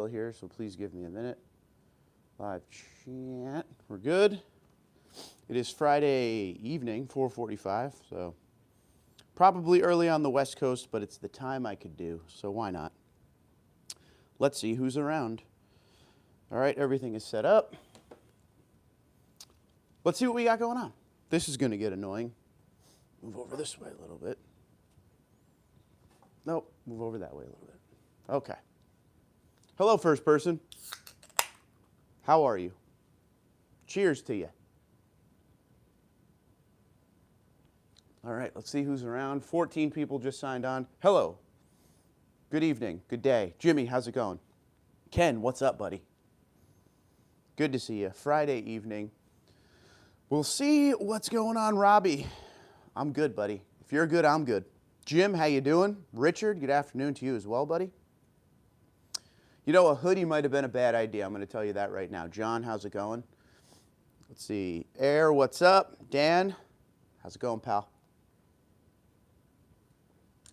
here, so please give me a minute. Live chat. We're good. It is Friday evening, 4:45, so probably early on the West Coast, but it's the time I could do, so why not? Let's see who's around. All right, everything is set up. Let's see what we got going on. This is going to get annoying. Move over this way a little bit. Nope, move over that way a little bit. Okay. Hello, first person. How are you? Cheers to you. All right, let's see who's around. 14 people just signed on. Hello. Good evening. Good day. Jimmy, how's it going? Ken, what's up, buddy? Good to see you. Friday evening. We'll see what's going on, Robbie. I'm good, buddy. If you're good, I'm good. Jim, how you doing? Richard, good afternoon to you as well, buddy. You know, a hoodie might have been a bad idea. I'm going to tell you that right now. John, how's it going? Let's see. Air, what's up? Dan, how's it going, pal?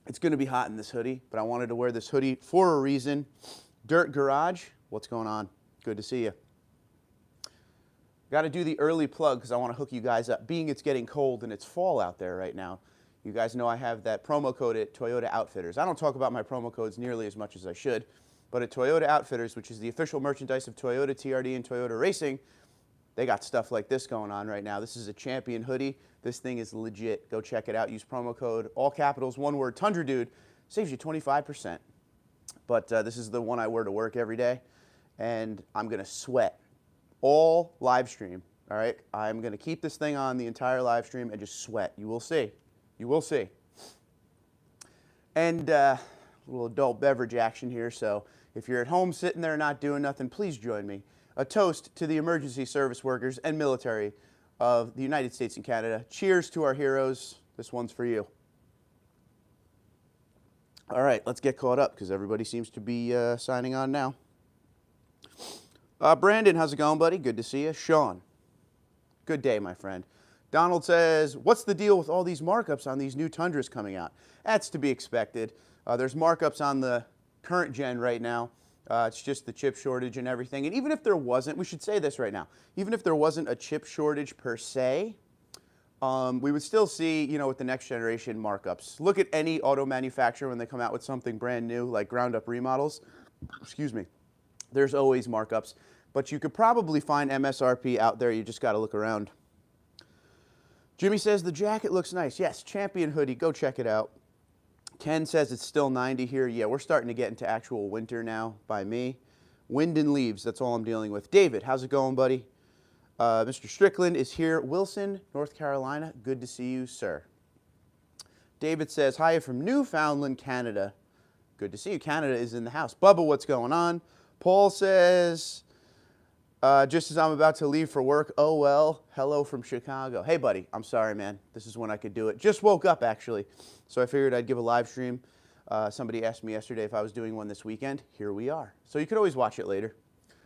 It's going to be hot in this hoodie, but I wanted to wear this hoodie for a reason. Dirt Garage, what's going on? Good to see you. Got to do the early plug because I want to hook you guys up. Being it's getting cold and it's fall out there right now, you guys know I have that promo code at Toyota Outfitters. I don't talk about my promo codes nearly as much as I should, but at Toyota Outfitters, which is the official merchandise of Toyota, TRD, and Toyota Racing, they got stuff like this going on right now. This is a Champion hoodie. This thing is legit. Go check it out. Use promo code, all capitals, one word, TundraDude. Saves you 25%. But this is the one I wear to work every day, and I'm going to sweat all live stream, all right? I'm going to keep this thing on the entire live stream and just sweat. You will see. You will see. And a little adult beverage action here, so if you're at home sitting there not doing nothing, please join me. A toast to the emergency service workers and military of the United States and Canada. Cheers to our heroes. This one's for you. All right, let's get caught up because everybody seems to be signing on now. Brandon, how's it going, buddy? Good to see you. Sean, good day, my friend. Donald says, what's the deal with all these markups on these new Tundras coming out? That's to be expected. There's markups on the current gen right now. It's just the chip shortage and everything. And even if there wasn't, we should say this right now, even if there wasn't a chip shortage per se, we would still see, you know, with the next generation markups. Look at any auto manufacturer when they come out with something brand new, like ground up remodels. Excuse me. There's always markups, but you could probably find MSRP out there. You just got to look around. Jimmy says the jacket looks nice. Yes, Champion hoodie. Go check it out. Ken says it's still 90 here. Yeah, we're starting to get into actual winter now by me. Wind and leaves, that's all I'm dealing with. David, how's it going, buddy? Mr. Strickland is here. Wilson, North Carolina. Good to see you, sir. David says, hi from Newfoundland, Canada. Good to see you. Canada is in the house. Bubba, what's going on? Paul says, just as I'm about to leave for work, oh well, hello from Chicago. Hey buddy, I'm sorry man, this is when I could do it. Just woke up actually, so I figured I'd give a live stream. Somebody asked me yesterday if I was doing one this weekend. Here we are. So you could always watch it later.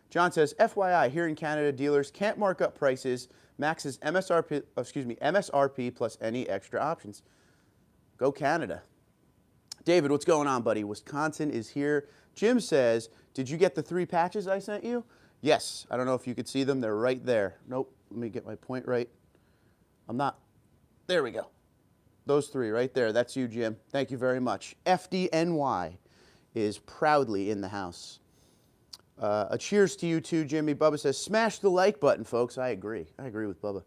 John says, FYI, here in Canada, dealers can't mark up prices. Max is MSRP plus any extra options. Go Canada. David, what's going on, buddy? Wisconsin is here. Jim says, did you get the 3 patches I sent you? Yes. I don't know if you could see them. They're right there. Nope. Let me get my point right. I'm not. There we go. Those 3 right there. That's you, Jim. Thank you very much. FDNY is proudly in the house. A cheers to you too, Jimmy. Bubba says, smash the like button, folks. I agree. I agree with Bubba.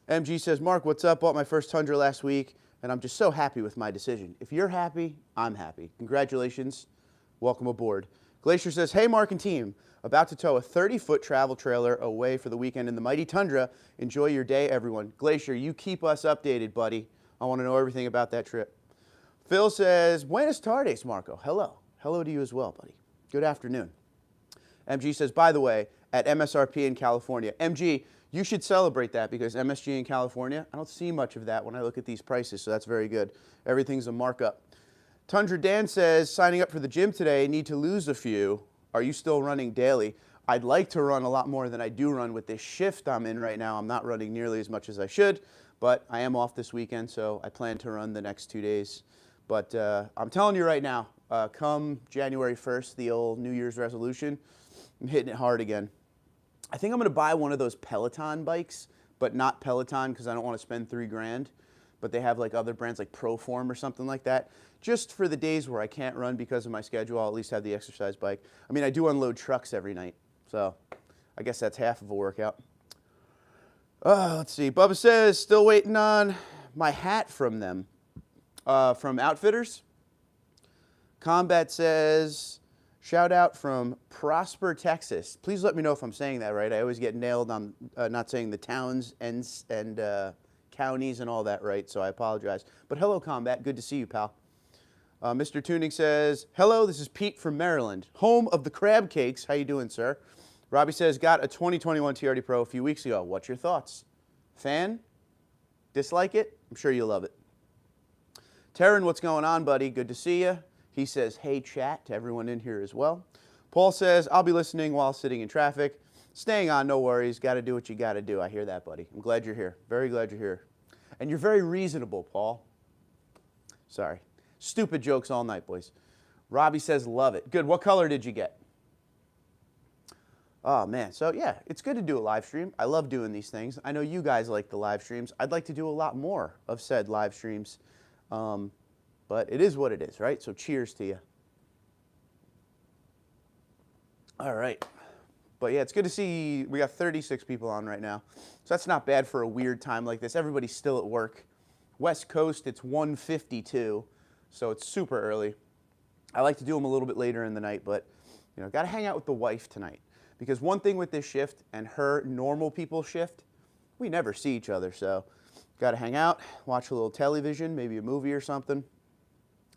MG says, Mark, what's up? Bought my first Tundra last week, and I'm just so happy with my decision. If you're happy, I'm happy. Congratulations. Welcome aboard. Glacier says, hey, Mark and team. About to tow a 30-foot travel trailer away for the weekend in the mighty Tundra. Enjoy your day, everyone. Glacier, you keep us updated, buddy. I want to know everything about that trip. Phil says, buenas tardes, Marco. Hello. Hello to you as well, buddy. Good afternoon. MG says, by the way, at MSRP in California. MG, you should celebrate that because MSG in California, I don't see much of that when I look at these prices, so that's very good. Everything's a markup. Tundra Dan says, signing up for the gym today, need to lose a few. Are you still running daily? I'd like to run a lot more than I do run with this shift I'm in right now. I'm not running nearly as much as I should, but I am off this weekend, so I plan to run the next 2 days. But I'm telling you right now, come January 1st, the old New Year's resolution, I'm hitting it hard again. I think I'm going to buy one of those Peloton bikes, but not Peloton because I don't want to spend $3 grand. But they have like other brands like Proform or something like that. Just for the days where I can't run because of my schedule, I'll at least have the exercise bike. I mean, I do unload trucks every night, so I guess that's half of a workout. Let's see. Bubba says, still waiting on my hat from them, from Outfitters. Combat says, shout out from Prosper, Texas. Please let me know if I'm saying that right. I always get nailed on not saying the towns and counties and all that right, so I apologize. But hello, Combat. Good to see you, pal. Mr. Tuning says, hello, this is Pete from Maryland, home of the crab cakes. How you doing, sir? Robbie says, got a 2021 TRD Pro a few weeks ago. What's your thoughts? Fan? Dislike it? I'm sure you'll love it. Taryn, what's going on, buddy? Good to see you. He says, hey, chat, to everyone in here as well. Paul says, I'll be listening while sitting in traffic. Staying on, no worries. Got to do what you got to do. I hear that, buddy. I'm glad you're here. Very glad you're here. And you're very reasonable, Paul. Sorry. Stupid jokes all night, boys. Robbie says, love it. Good. What color did you get? Oh, man. So, yeah, it's good to do a live stream. I love doing these things. I know you guys like the live streams. I'd like to do a lot more of said live streams. But it is what it is, right? So cheers to you. All right. But yeah, it's good to see we got 36 people on right now. So that's not bad for a weird time like this. Everybody's still at work. West Coast, it's 1:52, so it's super early. I like to do them a little bit later in the night, but you know, got to hang out with the wife tonight. Because one thing with this shift and her normal people shift, we never see each other. So got to hang out, watch a little television, maybe a movie or something.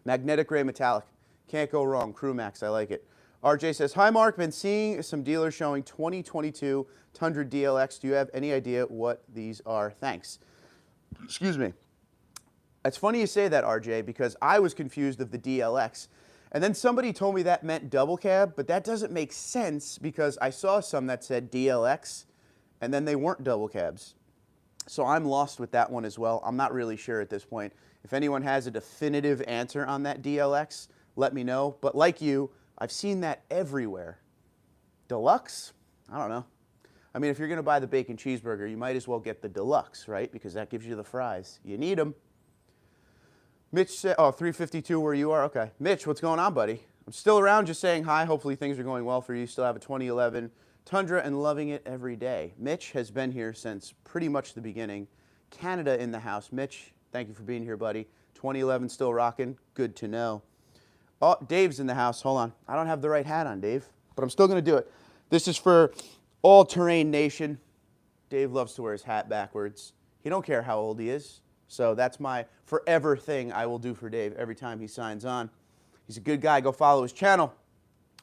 Magnetic Gray Metallic. Can't go wrong. CrewMax, I like it. RJ says, hi, Mark. Been seeing some dealers showing 2022 Tundra DLX. Do you have any idea what these are? Thanks. Excuse me. It's funny you say that, RJ, because I was confused of the DLX. And then somebody told me that meant double cab, but that doesn't make sense because I saw some that said DLX, and then they weren't double cabs. So I'm lost with that one as well. I'm not really sure at this point. If anyone has a definitive answer on that DLX, let me know. But like you, I've seen that everywhere. Deluxe? I don't know. I mean, if you're going to buy the bacon cheeseburger, you might as well get the deluxe, right? Because that gives you the fries. You need them. Mitch said, oh, 352 where you are? Okay. Mitch, what's going on, buddy? I'm still around, just saying hi. Hopefully things are going well for you. Still have a 2011 Tundra and loving it every day. Mitch has been here since pretty much the beginning. Canada in the house. Mitch, thank you for being here, buddy. 2011 still rocking. Good to know. Oh, Dave's in the house. Hold on. I don't have the right hat on, Dave, but I'm still going to do it. This is for All Terrain Nation. Dave loves to wear his hat backwards. He don't care how old he is. So that's my forever thing I will do for Dave every time he signs on. He's a good guy. Go follow his channel,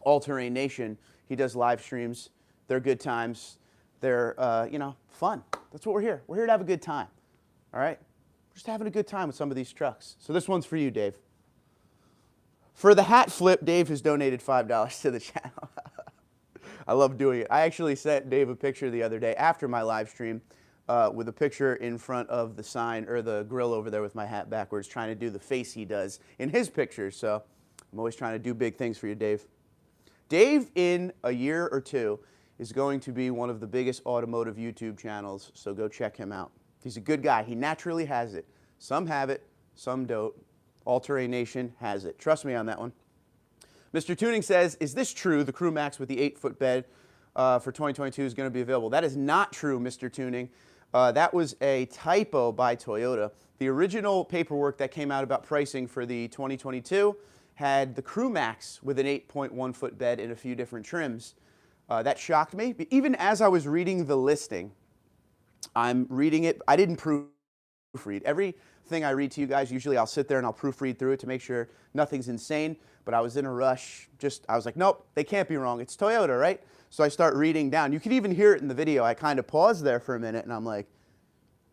All Terrain Nation. He does live streams. They're good times. They're, you know, fun. That's what we're here. We're here to have a good time. All right? We're just having a good time with some of these trucks. So this one's for you, Dave. For the hat flip, Dave has donated $5 to the channel. I love doing it. I actually sent Dave a picture the other day after my live stream with a picture in front of the sign or the grill over there with my hat backwards, trying to do the face he does in his pictures. So I'm always trying to do big things for you, Dave. Dave, in a year or two, is going to be one of the biggest automotive YouTube channels, so go check him out. He's a good guy. He naturally has it. Some have it, some don't. All Terrain Nation has it. Trust me on that one. Mr. Tuning says, is this true, the CrewMax with the 8-foot bed for 2022 is going to be available? That is not true, Mr. Tuning. That was a typo by Toyota. The original paperwork that came out about pricing for the 2022 had the CrewMax with an 8.1-foot bed in a few different trims. That shocked me. Even as I was reading the listing, I'm reading it. I didn't proofread. Everything I read to you guys, usually I'll sit there and I'll proofread through it to make sure nothing's insane. But I was in a rush. I was like, nope, they can't be wrong. It's Toyota, right? So I start reading down. You can even hear it in the video. I kind of paused there for a minute and I'm like,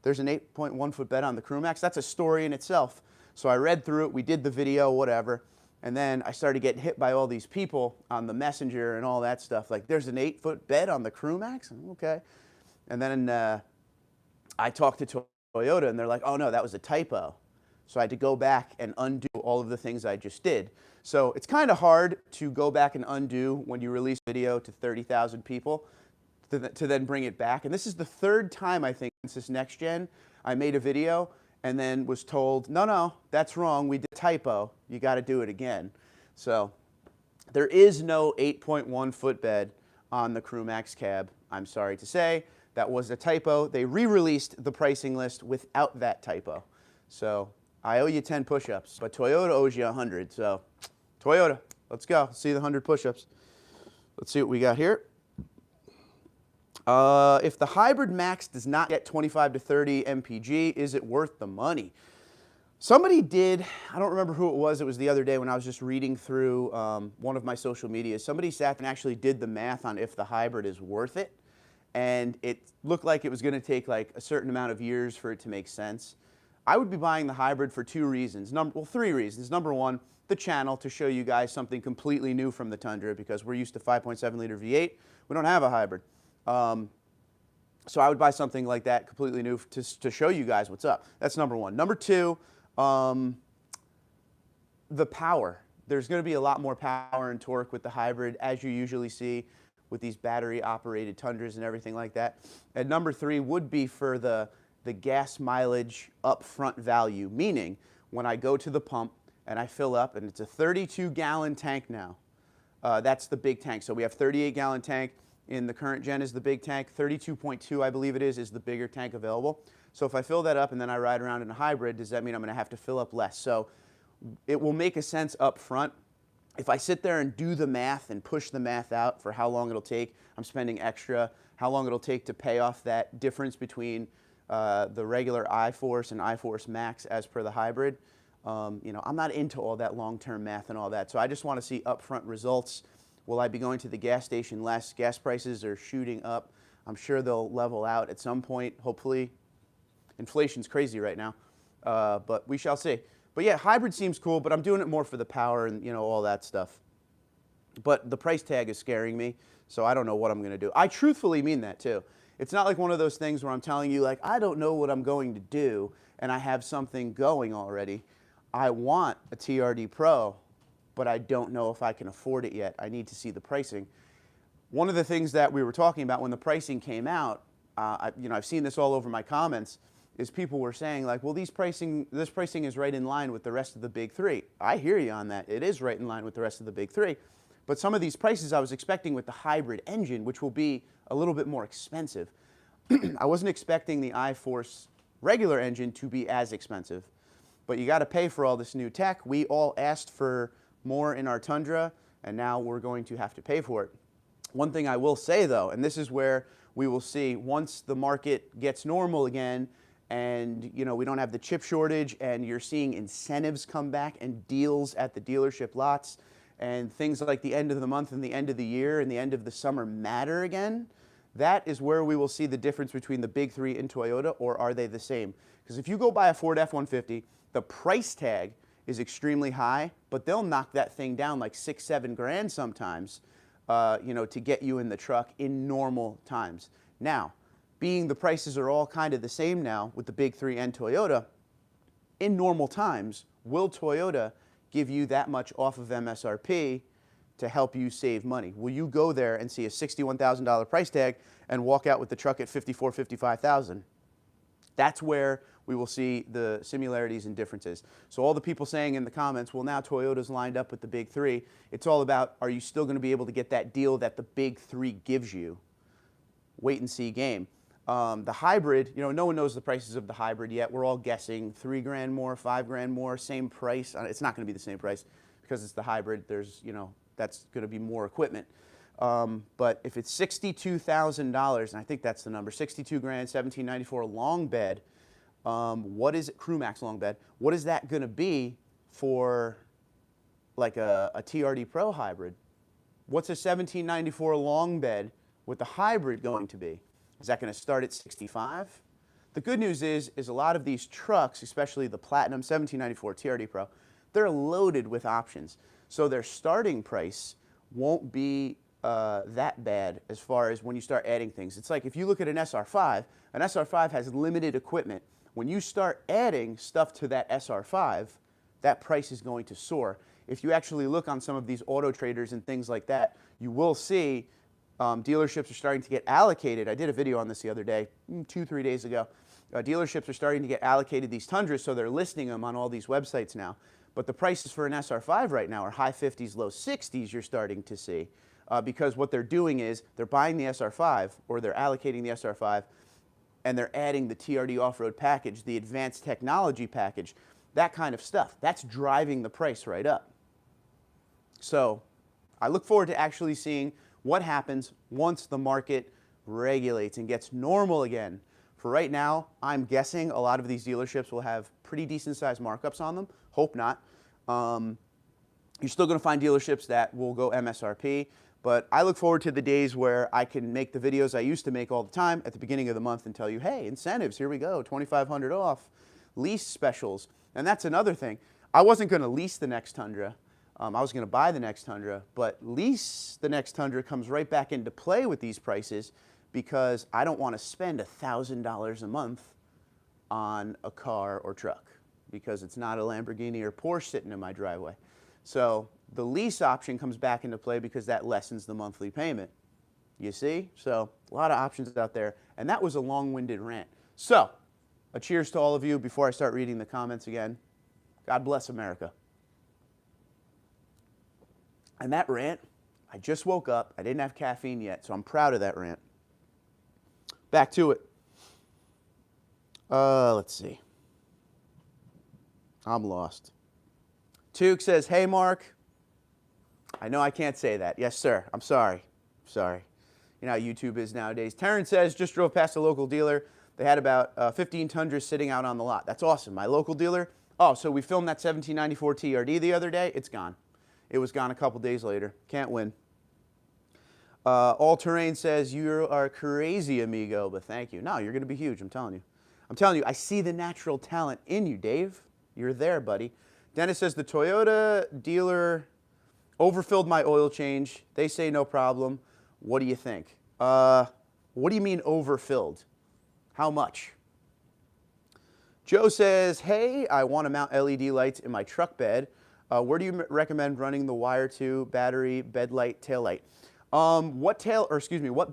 there's an 8.1-foot bed on the CrewMax? That's a story in itself. So I read through it. We did the video, whatever. And then I started getting hit by all these people on the messenger and all that stuff. Like, there's an 8-foot bed on the CrewMax? Okay. And then I talked to Toyota, and they're like, oh, no, that was a typo. So I had to go back and undo all of the things I just did. So it's kind of hard to go back and undo when you release a video to 30,000 people to then bring it back. And this is the third time, I think, since this next gen, I made a video and then was told, no, that's wrong. We did a typo. You got to do it again. So there is no 8.1 footbed on the CrewMax cab, I'm sorry to say. That was a typo. They re-released the pricing list without that typo. So I owe you 10 push-ups, but Toyota owes you 100. So Toyota, let's go. See the 100 push-ups. Let's see what we got here. If the Hybrid Max does not get 25 to 30 mpg, is it worth the money? Somebody did, I don't remember who it was the other day when I was just reading through one of my social medias. Somebody sat and actually did the math on if the hybrid is worth it. And it looked like it was going to take like a certain amount of years for it to make sense. I would be buying the hybrid for two reasons. Well, three reasons. Number one, the channel, to show you guys something completely new from the Tundra, because we're used to 5.7 liter V8. We don't have a hybrid. So I would buy something like that completely new to show you guys what's up. That's number one. Number two, the power. There's going to be a lot more power and torque with the hybrid, as you usually see with these battery-operated Tundras and everything like that. And number three would be for the gas mileage upfront value, meaning when I go to the pump and I fill up, and it's a 32-gallon tank now. That's the big tank. So we have 38-gallon tank. In the current gen is the big tank. 32.2, I believe it is the bigger tank available. So if I fill that up and then I ride around in a hybrid, does that mean I'm going to have to fill up less? So it will make a sense up front. If I sit there and do the math and push the math out for how long it'll take, I'm spending extra, how long it'll take to pay off that difference between the regular iForce and iForce Max as per the hybrid. You know, I'm not into all that long-term math and all that. So I just want to see upfront results. Will I be going to the gas station less? Gas prices are shooting up. I'm sure they'll level out at some point, hopefully. Inflation's crazy right now, but we shall see. But yeah, hybrid seems cool, but I'm doing it more for the power and, you know, all that stuff. But the price tag is scaring me, so I don't know what I'm going to do. I truthfully mean that too. It's not like one of those things where I'm telling you, like, I don't know what I'm going to do, and I have something going already. I want a TRD Pro, but I don't know if I can afford it yet. I need to see the pricing. One of the things that we were talking about when the pricing came out, you know, I've seen this all over my comments, is people were saying like, well, this pricing is right in line with the rest of the big three. I hear you on that. It is right in line with the rest of the big three. But some of these prices I was expecting with the hybrid engine, which will be a little bit more expensive. I wasn't expecting the iForce regular engine to be as expensive. But you got to pay for all this new tech. We all asked for more in our Tundra, and now we're going to have to pay for it. One thing I will say though, and this is where we will see once the market gets normal again, and you know, we don't have the chip shortage, and you're seeing incentives come back and deals at the dealership lots, and things like the end of the month and the end of the year and the end of the summer matter again, that is where we will see the difference between the big three and Toyota, or are they the same? Because if you go buy a Ford F-150, the price tag is extremely high, but they'll knock that thing down like 6, 7 grand sometimes, you know, to get you in the truck in normal times. Now, being the prices are all kind of the same now with the big three and Toyota, in normal times, will Toyota give you that much off of MSRP to help you save money? Will you go there and see a $61,000 price tag and walk out with the truck at $54,000, $55,000? That's where we will see the similarities and differences. So all the people saying in the comments, well, now Toyota's lined up with the big three, it's all about, are you still going to be able to get that deal that the big three gives you? Wait and see game. The hybrid, you know, no one knows the prices of the hybrid yet. We're all guessing 3 grand more, 5 grand more, same price. It's not going to be the same price because it's the hybrid. There's, you know, that's going to be more equipment. But if it's $62,000, and I think that's the number, 62 grand, 1794 long bed, what is it, CrewMax long bed, what is that going to be for like a TRD Pro hybrid? What's a 1794 long bed with the hybrid going to be? Is that going to start at 65? The good news is a lot of these trucks, especially the Platinum 1794 TRD Pro, they're loaded with options. So their starting price won't be that bad as far as when you start adding things. It's like if you look at an SR5 has limited equipment. When you start adding stuff to that SR5, that price is going to soar. if you actually look on some of these auto traders and things like that, you will see dealerships are starting to get allocated. I did a video on this the other day, 2-3 days ago. Dealerships are starting to get allocated these Tundras, so they're listing them on all these websites now. But the prices for an SR5 right now are high 50s, low 60s you're starting to see. Because what they're doing is they're buying the SR5, or they're allocating the SR5, and they're adding the TRD off-road package, the advanced technology package, that kind of stuff. That's driving the price right up. So I look forward to actually seeing what happens once the market regulates and gets normal again. For right now, I'm guessing a lot of these dealerships will have pretty decent sized markups on them. Hope not. You're still going to find dealerships that will go MSRP, but I look forward to the days where I can make the videos I used to make all the time at the beginning of the month and tell you, hey, incentives, here we go, $2,500 off, lease specials. And that's another thing. I wasn't going to lease the next Tundra. I was going to buy the next Tundra, but lease the next Tundra comes right back into play with these prices because I don't want to spend $1,000 a month on a car or truck because it's not a Lamborghini or Porsche sitting in my driveway. So the lease option comes back into play because that lessens the monthly payment. You see? So a lot of options out there. And that was a long-winded rant. So a cheers to all of you before I start reading the comments again. God bless America. And that rant, I just woke up. I didn't have caffeine yet, so I'm proud of that rant. Back to it. Let's see. I'm lost. Tuke says, hey, Mark. I know I can't say that. Yes, sir. I'm sorry. Sorry. You know how YouTube is nowadays. Terrence says, just drove past a local dealer. They had about 15 Tundras sitting out on the lot. That's awesome. My local dealer. Oh, so we filmed that 1794 TRD the other day. It's gone. It was gone a couple days later. Can't win. All Terrain says, you are crazy, amigo, but thank you. No, you're going to be huge, I'm telling you. I'm telling you, I see the natural talent in you, Dave. You're there, buddy. Dennis says, the Toyota dealer overfilled my oil change. They say no problem. What do you think? What do you mean overfilled? How much? Joe says, hey, I want to mount LED lights in my truck bed. Where do you recommend running the wire to? Battery, bed light, tail light. What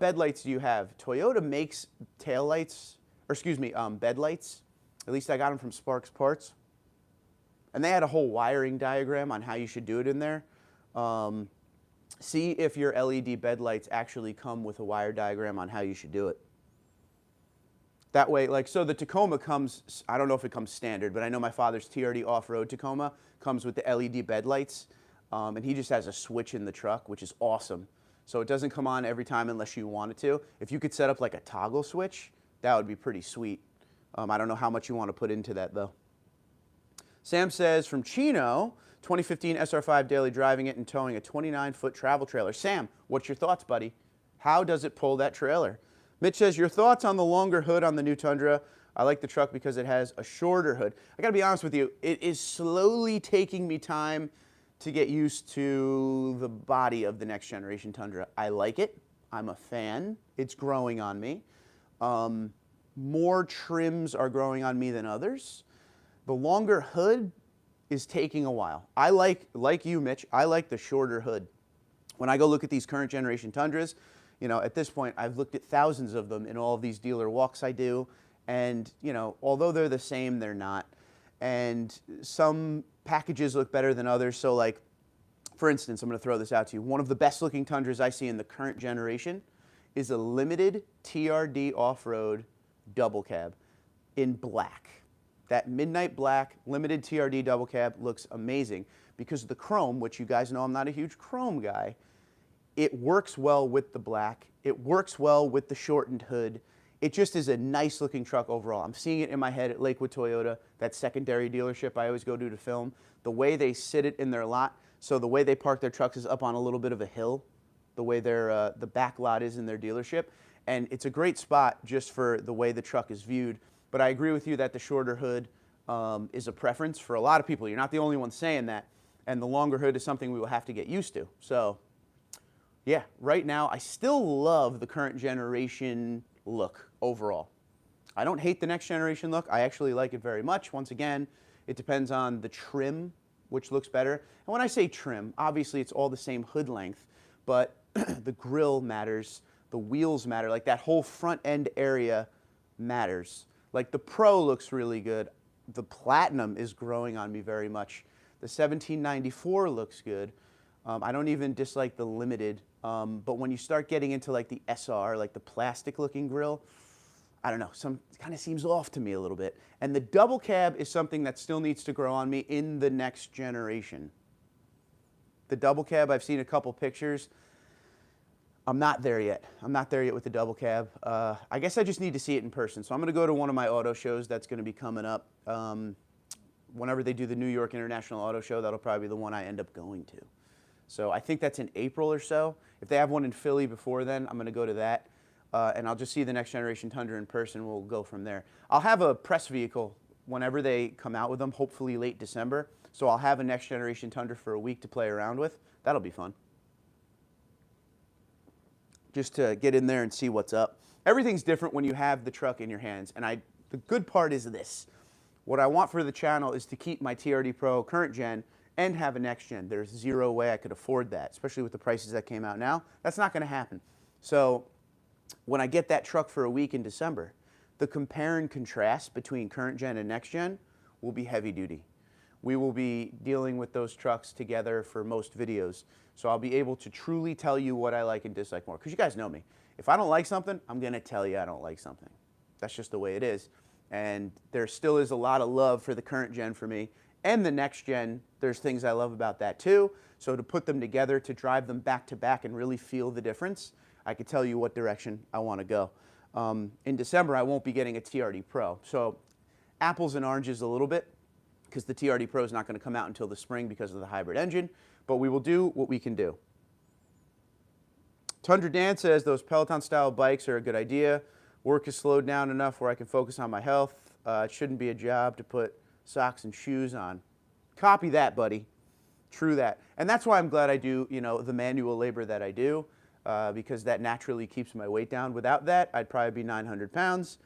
bed lights do you have? Toyota makes tail lights, bed lights. At least I got them from Sparks Parts. And they had a whole wiring diagram on how you should do it in there. See if your LED bed lights actually come with a wire diagram on how you should do it. That way, like, so the Tacoma comes, I don't know if it comes standard, but I know my father's TRD off-road Tacoma comes with the LED bed lights, and he just has a switch in the truck, which is awesome. So it doesn't come on every time unless you want it to. If you could set up like a toggle switch, that would be pretty sweet. I don't know how much you want to put into that, though. Sam says, from Chino, 2015 SR5 daily driving it and towing a 29-foot travel trailer. Sam, what's your thoughts, buddy? How does it pull that trailer? Mitch says, your thoughts on the longer hood on the new Tundra? I like the truck because it has a shorter hood. I gotta be honest with you, it is slowly taking me time to get used to the body of the next generation Tundra. I like it. I'm a fan. It's growing on me. More trims are growing on me than others. The longer hood is taking a while. I like you, Mitch, I like the shorter hood. When I go look at these current generation Tundras, you know, at this point, I've looked at thousands of them in all of these dealer walks I do, and, you know, although they're the same, they're not. And some packages look better than others, so like, for instance, I'm going to throw this out to you. One of the best looking Tundras I see in the current generation is a limited TRD off-road double cab in black. That midnight black limited TRD double cab looks amazing because the chrome, which you guys know I'm not a huge chrome guy, it works well with the black. It works well with the shortened hood. It just is a nice looking truck overall. I'm seeing it in my head at Lakewood Toyota, that secondary dealership I always go to film. The way they sit it in their lot, so the way they park their trucks is up on a little bit of a hill, the way their the back lot is in their dealership. And it's a great spot just for the way the truck is viewed. But I agree with you that the shorter hood is a preference for a lot of people. You're not the only one saying that. And the longer hood is something we will have to get used to. So yeah, right now, I still love the current generation look overall. I don't hate the next generation look. I actually like it very much. Once again, it depends on the trim which looks better. And when I say trim, obviously it's all the same hood length, but the grill matters, the wheels matter, like that whole front end area matters. Like the Pro looks really good. The Platinum is growing on me very much. The 1794 looks good. I don't even dislike the Limited, but when you start getting into like the SR, like the plastic looking grill, I don't know, it kind of seems off to me a little bit. And the double cab is something that still needs to grow on me in the next generation. The double cab, I've seen a couple pictures. I'm not there yet. I'm not there yet with the double cab. I guess I just need to see it in person. So I'm going to go to one of my auto shows that's going to be coming up. Whenever they do the New York International Auto Show, that'll probably be the one I end up going to. So I think that's in April or so. If they have one in Philly before then, I'm going to go to that. And I'll just see the next generation Tundra in person. We'll go from there. I'll have a press vehicle whenever they come out with them, hopefully late December. So I'll have a next generation Tundra for a week to play around with. That'll be fun. Just to get in there and see what's up. Everything's different when you have the truck in your hands. And the good part is this. What I want for the channel is to keep my TRD Pro current gen and have a next gen. There's zero way I could afford that, especially with the prices that came out now. That's not going to happen. So when I get that truck for a week in December, the compare and contrast between current gen and next gen will be heavy duty. We will be dealing with those trucks together for most videos. So I'll be able to truly tell you what I like and dislike more. Because you guys know me. If I don't like something, I'm going to tell you I don't like something. That's just the way it is. And there still is a lot of love for the current gen for me. And the next gen, there's things I love about that too. So to put them together, to drive them back to back and really feel the difference, I could tell you what direction I want to go. In December, I won't be getting a TRD Pro. So apples and oranges a little bit, because the TRD Pro is not going to come out until the spring because of the hybrid engine. But we will do what we can do. Tundra Dan says those Peloton-style bikes are a good idea. Work has slowed down enough where I can focus on my health. It shouldn't be a job to put socks and shoes on. Copy that, buddy. True that. And that's why I'm glad I do, the manual labor that I do, because that naturally keeps my weight down. Without that, I'd probably be 900 pounds.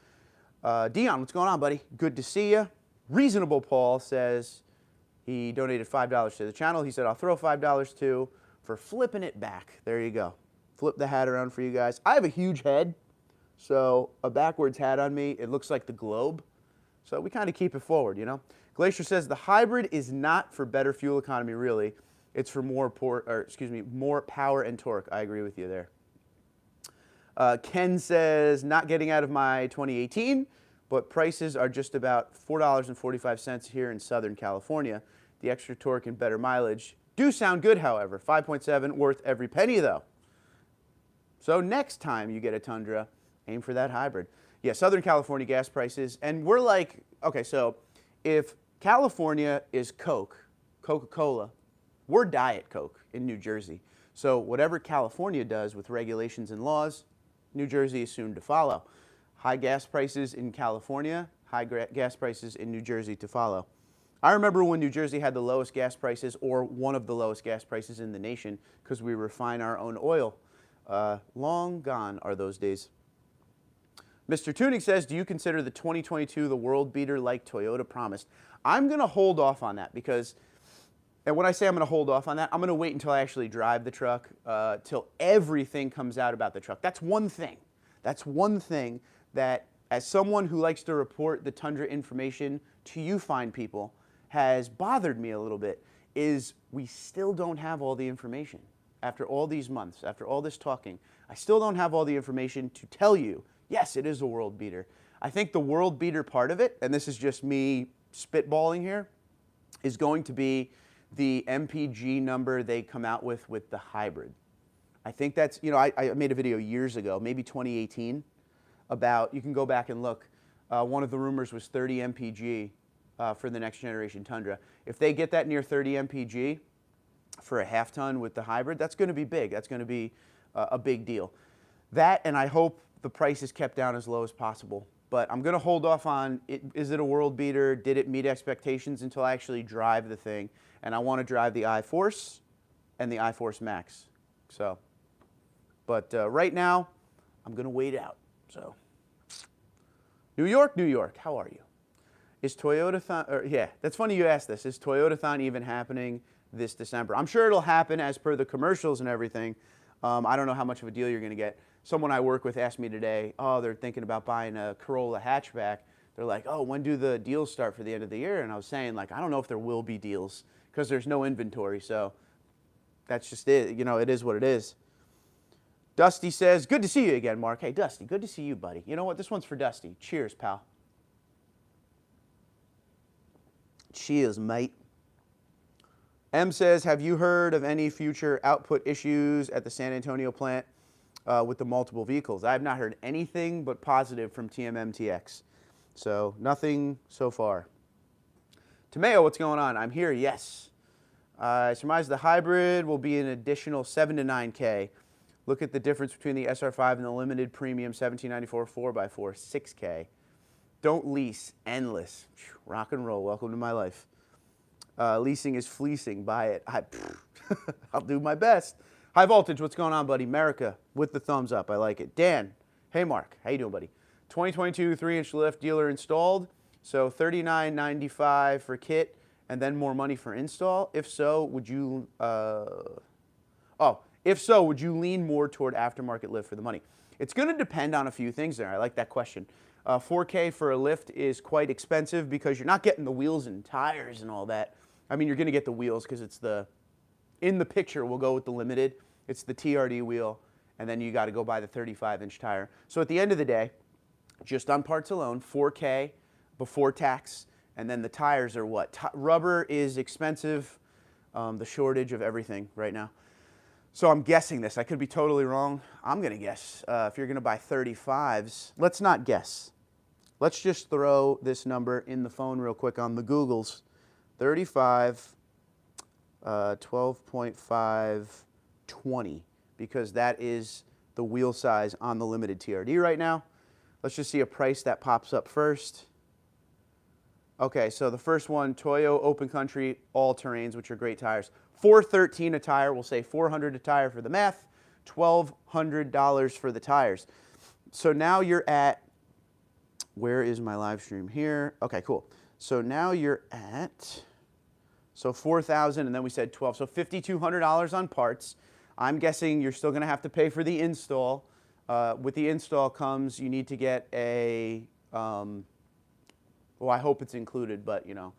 Dion, what's going on, buddy? Good to see you. Reasonable Paul says he donated $5 to the channel. He said, I'll throw $5 too for flipping it back. There you go. Flip the hat around for you guys. I have a huge head, so a backwards hat on me, it looks like the globe. So we kind of keep it forward, Glacier says the hybrid is not for better fuel economy, really. It's for more power and torque. I agree with you there. Ken says, not getting out of my 2018, but prices are just about $4.45 here in Southern California. The extra torque and better mileage do sound good, however. 5.7 worth every penny, though. So next time you get a Tundra, aim for that hybrid. Yeah, Southern California gas prices, and we're like, okay, so if California is Coke, Coca-Cola, we're Diet Coke in New Jersey. So whatever California does with regulations and laws, New Jersey is soon to follow. High gas prices in California, high gas prices in New Jersey to follow. I remember when New Jersey had the lowest gas prices, or one of the lowest gas prices in the nation, because we refine our own oil. Long gone are those days. Mr. Tuning says, do you consider the 2022 the world beater like Toyota promised? I'm going to hold off on that because, and when I say I'm going to hold off on that, I'm going to wait until I actually drive the truck, till everything comes out about the truck. That's one thing. That's one thing that, as someone who likes to report the Tundra information to you fine people, has bothered me a little bit, is we still don't have all the information. After all these months, after all this talking, I still don't have all the information to tell you, yes, it is a world beater. I think the world beater part of it, and this is just me spitballing here, is going to be the MPG number they come out with the hybrid. I think that's, I made a video years ago, maybe 2018, about, you can go back and look, one of the rumors was 30 MPG for the next generation Tundra. If they get that near 30 MPG for a half ton with the hybrid, that's going to be big. That's going to be a big deal. That, and I hope the price is kept down as low as possible. But I'm going to hold off on, is it a world beater? Did it meet expectations until I actually drive the thing? And I want to drive the iForce and the iForce Max. So, but right now, I'm going to wait out. So, New York, how are you? Is Toyotathon, or yeah, that's funny you asked this. Is Toyotathon even happening this December? I'm sure it'll happen as per the commercials and everything. I don't know how much of a deal you're going to get. Someone I work with asked me today, oh, they're thinking about buying a Corolla hatchback. They're like, oh, when do the deals start for the end of the year? And I was saying, like, I don't know if there will be deals because there's no inventory. So that's just it. You know, it is what it is. Dusty says, good to see you again, Mark. Hey, Dusty, good to see you, buddy. You know what? This one's for Dusty. Cheers, pal. Cheers, mate. M says, have you heard of any future output issues at the San Antonio plant with the multiple vehicles? I have not heard anything but positive from TMMTX. So nothing so far. Tomeo, what's going on? I'm here, yes. I surmise the hybrid will be an additional 7 to 9K. Look at the difference between the SR5 and the limited premium 1794 4x4, 6K. Don't lease, endless. Rock and roll, welcome to my life. Leasing is fleecing, buy it. I'll do my best. High voltage, what's going on, buddy? America with the thumbs up, I like it. Dan, hey Mark, how you doing, buddy? 2022 3-inch lift dealer installed, so $39.95 for kit and then more money for install. If so, would you, would you lean more toward aftermarket lift for the money? It's going to depend on a few things there. I like that question. 4K for a lift is quite expensive because you're not getting the wheels and tires and all that. I mean, you're going to get the wheels because it's in the picture, we'll go with the limited. It's the TRD wheel, and then you got to go buy the 35-inch tire. So at the end of the day, just on parts alone, 4K before tax, and then the tires are what? Rubber is expensive, the shortage of everything right now. So I'm guessing this. I could be totally wrong. I'm going to guess if you're going to buy 35s, let's not guess. Let's just throw this number in the phone real quick on the Googles. 35, 12.5, 20, because that is the wheel size on the limited TRD right now. Let's just see a price that pops up first. Okay, so the first one, Toyo Open Country all-terrains, which are great tires. $413 a tire. We'll say $400 a tire for the math, $1,200 for the tires. So now you're at, where is my live stream here? Okay, cool. So now you're at, so $4,000, and then we said 12, so $5,200 on parts. I'm guessing you're still going to have to pay for the install. With the install comes, you need to get a, well, I hope it's included, but you know,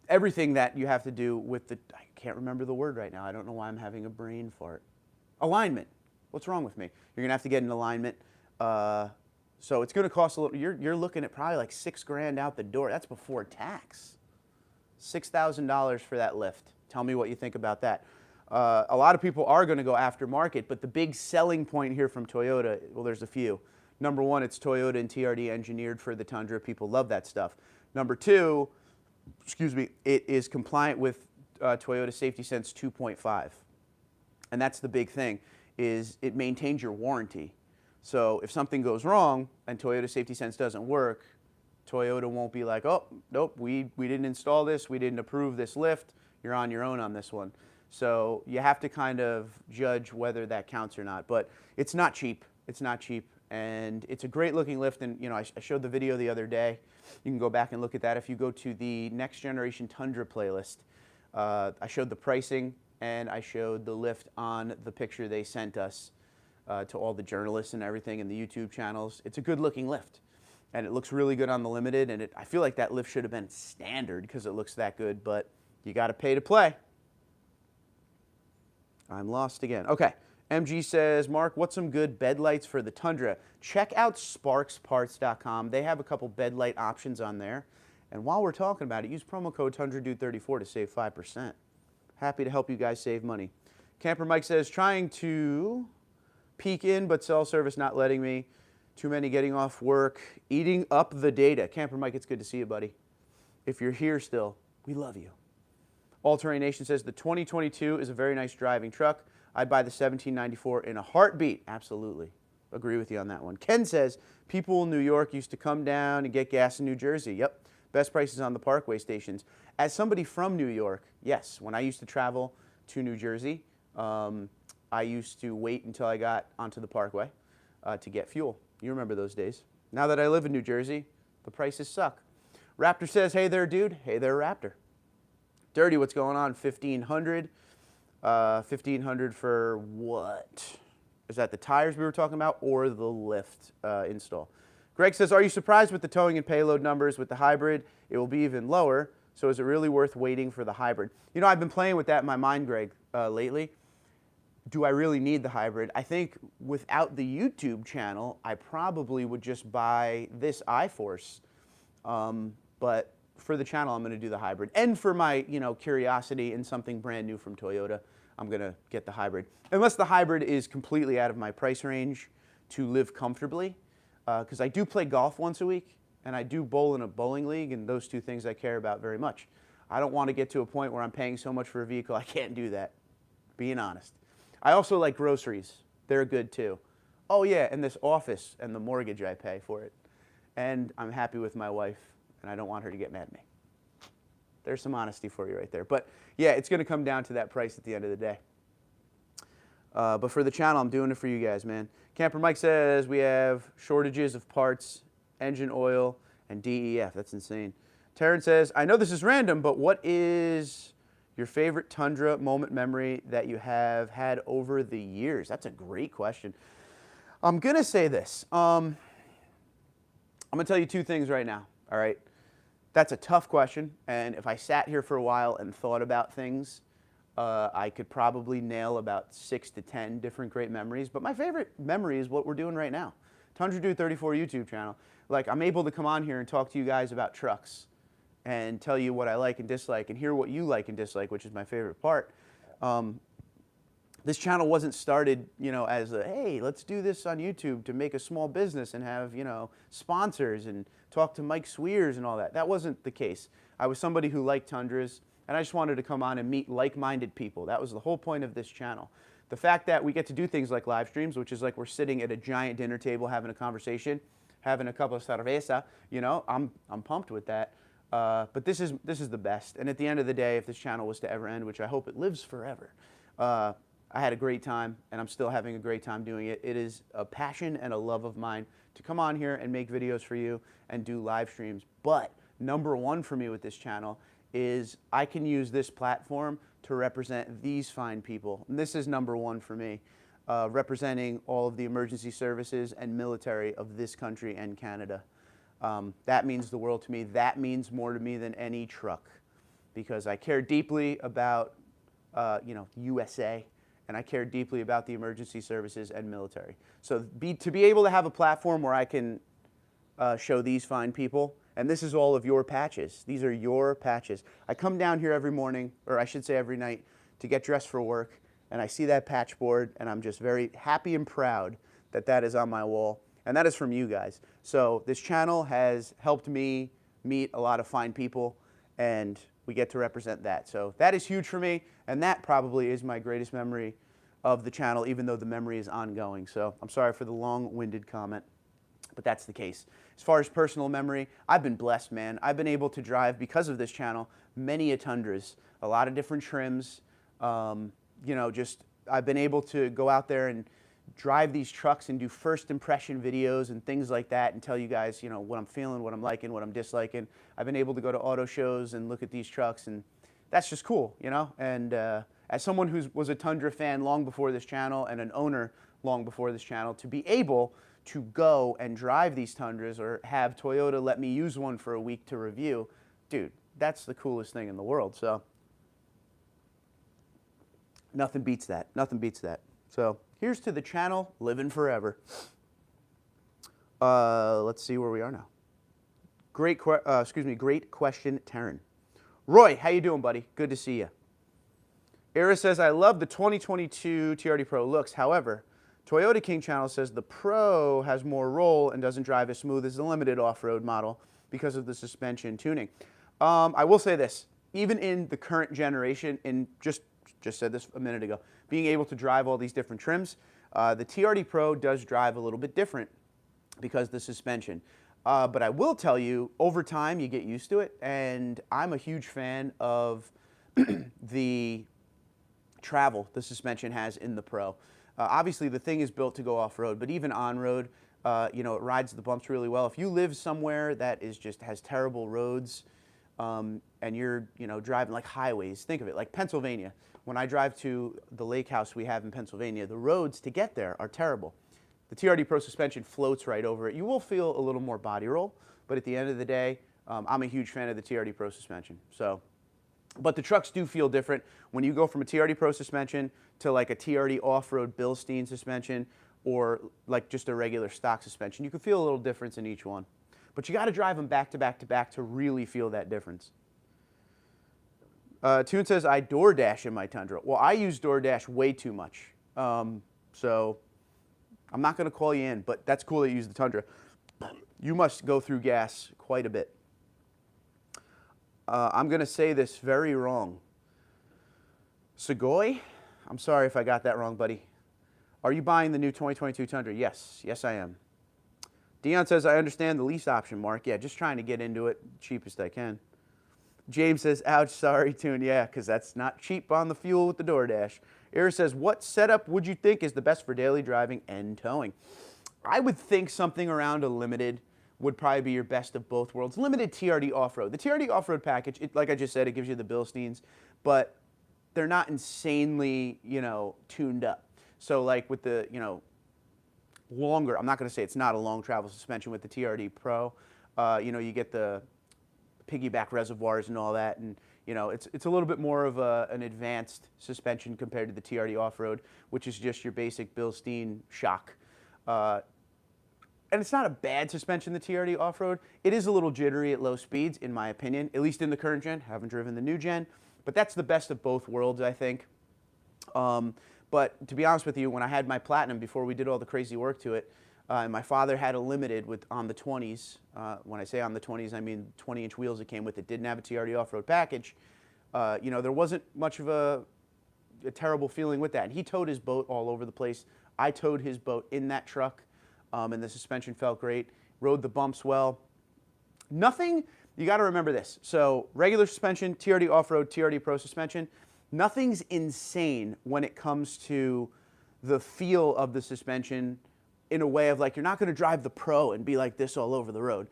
everything that you have to do with the, I can't remember the word right now. I don't know why I'm having a brain fart. Alignment. What's wrong with me? You're going to have to get an alignment. So it's going to cost a little, you're looking at probably like $6,000 out the door. That's before tax. $6,000 for that lift. Tell me what you think about that. A lot of people are going to go aftermarket, but the big selling point here from Toyota, well, there's a few. Number one, it's Toyota and TRD engineered for the Tundra. People love that stuff. Number two, excuse me, it is compliant with Toyota Safety Sense 2.5. And that's the big thing, is it maintains your warranty. So if something goes wrong and Toyota Safety Sense doesn't work, Toyota won't be like, oh, nope, we didn't install this, we didn't approve this lift, you're on your own on this one. So you have to kind of judge whether that counts or not. But it's not cheap. It's not cheap. And it's a great looking lift. And you know, I showed the video the other day. You can go back and look at that. If you go to the Next Generation Tundra playlist, I showed the pricing and I showed the lift on the picture they sent us to all the journalists and everything and the YouTube channels. It's a good looking lift. And it looks really good on the limited. And I feel like that lift should have been standard because it looks that good. But you got to pay to play. I'm lost again. Okay. MG says, Mark, what's some good bed lights for the Tundra? Check out sparksparts.com. They have a couple bed light options on there. And while we're talking about it, use promo code TundraDude34 to save 5%. Happy to help you guys save money. Camper Mike says, trying to peek in, but cell service not letting me. Too many getting off work, eating up the data. Camper Mike, it's good to see you, buddy. If you're here still, we love you. All Terrain Nation says the 2022 is a very nice driving truck. I'd buy the 1794 in a heartbeat. Absolutely. Agree with you on that one. Ken says people in New York used to come down and get gas in New Jersey. Yep. Best prices on the Parkway stations. As somebody from New York, yes, when I used to travel to New Jersey, I used to wait until I got onto the Parkway to get fuel. You remember those days. Now that I live in New Jersey, the prices suck. Raptor says, hey there, dude. Hey there, Raptor. Dirty, what's going on? 1,500. 1,500 for what? Is that the tires we were talking about or the lift install? Greg says, are you surprised with the towing and payload numbers with the hybrid? It will be even lower. So is it really worth waiting for the hybrid? You know, I've been playing with that in my mind, Greg, lately. Do I really need the hybrid? I think without the YouTube channel, I probably would just buy this iForce. But for the channel, I'm going to do the hybrid. And for my, curiosity in something brand new from Toyota, I'm going to get the hybrid. Unless the hybrid is completely out of my price range to live comfortably. Because I do play golf once a week, and I do bowl in a bowling league, and those two things I care about very much. I don't want to get to a point where I'm paying so much for a vehicle I can't do that, being honest. I also like groceries. They're good too. Oh yeah, and this office and the mortgage I pay for it. And I'm happy with my wife, and I don't want her to get mad at me. There's some honesty for you right there. But yeah, it's going to come down to that price at the end of the day. But for the channel, I'm doing it for you guys, man. Camper Mike says we have shortages of parts, engine oil, and DEF. That's insane. Taryn says, I know this is random, but what is your favorite Tundra moment memory that you have had over the years? That's a great question. I'm going to say this. I'm going to tell you two things right now, all right? That's a tough question, and if I sat here for a while and thought about things, I could probably nail about 6 to 10 different great memories, but my favorite memory is what we're doing right now. TundraDude34 YouTube channel. Like, I'm able to come on here and talk to you guys about trucks and tell you what I like and dislike and hear what you like and dislike, which is my favorite part. This channel wasn't started, as a, hey, let's do this on YouTube to make a small business and have, sponsors and talk to Mike Swears and all that. That wasn't the case. I was somebody who liked Tundras, and I just wanted to come on and meet like-minded people. That was the whole point of this channel. The fact that we get to do things like live streams, which is like we're sitting at a giant dinner table having a conversation, having a couple of cerveza, I'm pumped with that. But this is the best. And at the end of the day, if this channel was to ever end, which I hope it lives forever, I had a great time, and I'm still having a great time doing it. It is a passion and a love of mine to come on here and make videos for you and do live streams. But number one for me with this channel is I can use this platform to represent these fine people. And this is number one for me, representing all of the emergency services and military of this country and Canada. That means the world to me. That means more to me than any truck, because I care deeply about USA, and I care deeply about the emergency services and military. So to be able to have a platform where I can show these fine people, and this is all of your patches. These are your patches. I come down here every morning, or I should say every night, to get dressed for work, and I see that patch board, and I'm just very happy and proud that that is on my wall, and that is from you guys. So this channel has helped me meet a lot of fine people, and we get to represent that. So that is huge for me, and that probably is my greatest memory of the channel, even though the memory is ongoing. So I'm sorry for the long-winded comment, but that's the case. As far as personal memory, I've been blessed, man. I've been able to drive, because of this channel, many a Tundras, a lot of different trims. I've been able to go out there and drive these trucks and do first impression videos and things like that and tell you guys, what I'm feeling, what I'm liking, what I'm disliking. I've been able to go to auto shows and look at these trucks, and that's just cool, And as someone who was a Tundra fan long before this channel and an owner long before this channel, to be able to go and drive these Tundras or have Toyota let me use one for a week to review, dude, that's the coolest thing in the world. So nothing beats that. Nothing beats that. So here's to the channel living forever. Let's see where we are now. Great question, Taryn. Roy, how you doing, buddy? Good to see you. Era says, I love the 2022 TRD Pro looks. However, Toyota King Channel says the Pro has more roll and doesn't drive as smooth as the limited off-road model because of the suspension tuning. I will say this, even in the current generation, and just said this a minute ago, being able to drive all these different trims, the TRD Pro does drive a little bit different because of the suspension. But I will tell you, over time, you get used to it, and I'm a huge fan of the travel the suspension has in the Pro. Obviously, the thing is built to go off-road, but even on-road, You know, it rides the bumps really well. If you live somewhere that is just has terrible roads, and you're, you know, driving like highways, think of it like Pennsylvania. When I drive to the lake house we have in Pennsylvania, the roads to get there are terrible. The TRD Pro suspension floats right over it. You will feel a little more body roll, but at the end of the day, I'm a huge fan of the TRD Pro suspension. So, but the trucks do feel different when you go from a TRD Pro suspension to like a TRD off-road Bilstein suspension, or like just a regular stock suspension. You can feel a little difference in each one. But you got to drive them back to back to back to really feel that difference. Tune says, I DoorDash in my Tundra. Well, I use DoorDash way too much. So I'm not going to call you in, but that's cool that you use the Tundra. You must go through gas quite a bit. I'm going to say this very wrong. Segoy? I'm sorry if I got that wrong, buddy. Are you buying the new 2022 Tundra? Yes. Yes, I am. Dion says, I understand the lease option, Mark. Yeah, just trying to get into it cheapest I can. James says, ouch, sorry, Tune. Yeah, because that's not cheap on the fuel with the DoorDash. Era says, what setup would you think is the best for daily driving and towing? I would think something around a limited would probably be your best of both worlds. Limited TRD off-road. The TRD off-road package, like I just said, it gives you the Bilsteins, but they're not insanely, you know, tuned up. So like with the, you know, longer, I'm not going to say it's not a long travel suspension with the TRD Pro. You know, you get the piggyback reservoirs and all that, and you know, it's a little bit more of an advanced suspension compared to the TRD off-road, which is just your basic Bilstein shock. And it's not a bad suspension, the TRD off-road. It is a little jittery at low speeds, in my opinion, at least in the current gen. Haven't driven the new gen, but that's the best of both worlds, I think. But to be honest with you, when I had my Platinum, before we did all the crazy work to it, and my father had a limited on the 20s. When I say on the 20s, I mean 20-inch wheels it came with. It didn't have a TRD off-road package. You know, there wasn't much of a terrible feeling with that. And he towed his boat all over the place. I towed his boat in that truck, and the suspension felt great. Rode the bumps well. Nothing, you got to remember this. So regular suspension, TRD off-road, TRD Pro suspension, nothing's insane when it comes to the feel of the suspension in a way of like, you're not going to drive the Pro and be like this all over the road.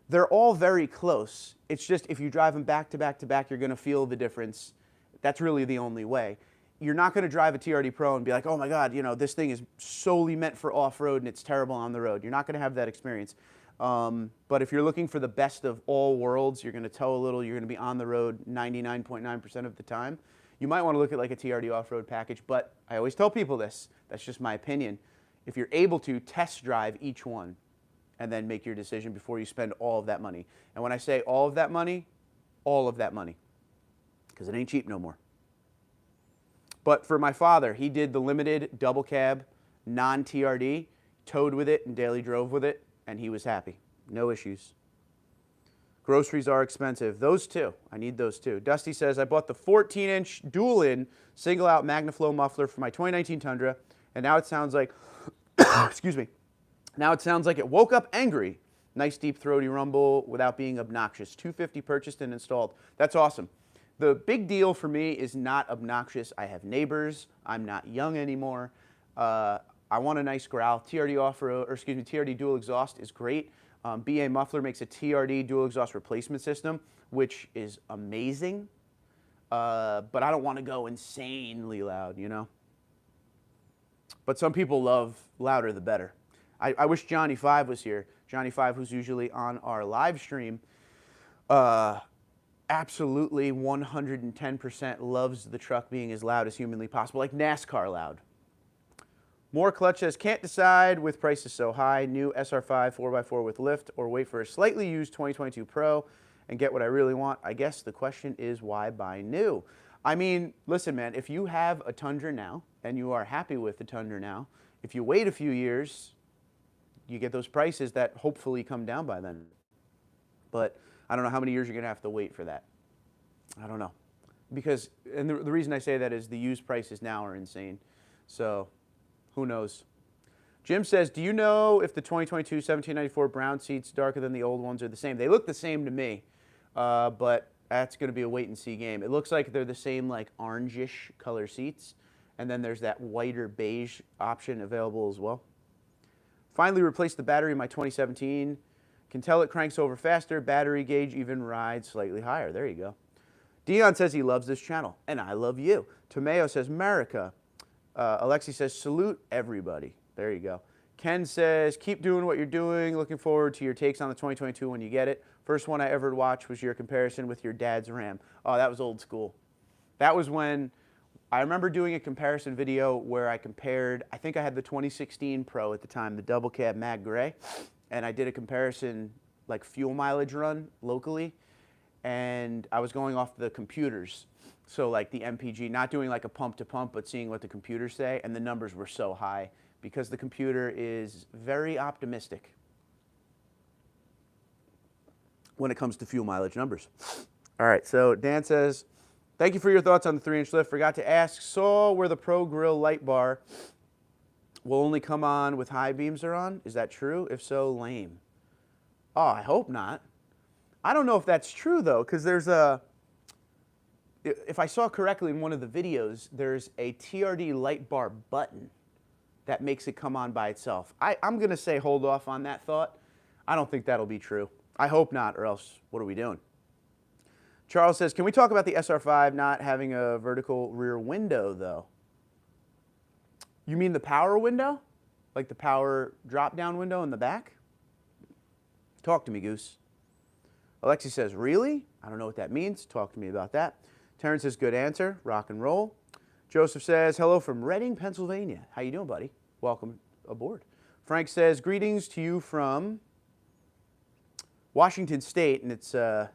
They're all very close. It's just if you drive them back to back to back, you're going to feel the difference. That's really the only way. You're not going to drive a TRD Pro and be like, oh my God, you know, this thing is solely meant for off-road and it's terrible on the road. You're not going to have that experience. But if you're looking for the best of all worlds, you're going to tow a little, you're going to be on the road 99.9% of the time. You might want to look at like a TRD off-road package, but I always tell people this, that's just my opinion. If you're able to, test drive each one and then make your decision before you spend all of that money. And when I say all of that money, because it ain't cheap no more. But for my father, he did the limited double cab, non-TRD, towed with it and daily drove with it, and he was happy. No issues. Groceries are expensive. Those two. I need those too. Dusty says, I bought the 14-inch dual-in single-out MagnaFlow muffler for my 2019 Tundra, and now it sounds like, excuse me, now it sounds like it woke up angry. Nice deep throaty rumble without being obnoxious. $250 purchased and installed. That's awesome. The big deal for me is not obnoxious. I have neighbors. I'm not young anymore. I want a nice growl. TRD off-road, or excuse me, TRD dual exhaust is great. BA Muffler makes a TRD dual exhaust replacement system, which is amazing. But I don't want to go insanely loud, you know? But some people love louder the better. I wish Johnny 5 was here. Johnny 5, who's usually on our live stream, absolutely 110% loves the truck being as loud as humanly possible, like NASCAR loud. More Clutch says, can't decide with prices so high, new SR5 4x4 with lift, or wait for a slightly used 2022 Pro and get what I really want. I guess the question is, why buy new? I mean, listen, man, if you have a Tundra now and you are happy with the Tundra now, if you wait a few years, you get those prices that hopefully come down by then. But I don't know how many years you're going to have to wait for that. I don't know. Because, and the reason I say that is the used prices now are insane. So, who knows? Jim says, do you know if the 2022 1794 brown seats darker than the old ones are the same? They look the same to me, but that's going to be a wait and see game. It looks like they're the same like orangish color seats, and then there's that whiter beige option available as well. Finally replaced the battery in my 2017. Can tell it cranks over faster. Battery gauge even rides slightly higher. There you go. Dion says he loves this channel, and I love you. Tomeo says, America. Alexi says, salute everybody. There you go. Ken says, keep doing what you're doing. Looking forward to your takes on the 2022 when you get it. First one I ever watched was your comparison with your dad's Ram. Oh, that was old school. That was when I remember doing a comparison video where I compared, I think I had the 2016 Pro at the time, the double cab Mag Gray, and I did a comparison, like fuel mileage run locally, and I was going off the computers. So like the MPG, not doing like a pump to pump, but seeing what the computers say, and the numbers were so high because the computer is very optimistic when it comes to fuel mileage numbers. All right, so Dan says, thank you for your thoughts on the 3-inch lift. Forgot to ask, saw where the Pro Grill light bar will only come on with high beams are on. Is that true? If so, lame. Oh, I hope not. I don't know if that's true though, because there's a, if I saw correctly in one of the videos, there's a TRD light bar button that makes it come on by itself. I'm going to say hold off on that thought. I don't think that'll be true. I hope not, or else what are we doing? Charles says, can we talk about the SR5 not having a vertical rear window, though? You mean the power window? Like the power drop-down window in the back? Talk to me, Goose. Alexi says, really? I don't know what that means. Talk to me about that. Terrence says, good answer. Rock and roll. Joseph says, hello from Reading, Pennsylvania. How you doing, buddy? Welcome aboard. Frank says, greetings to you from Washington State, and it's, I'm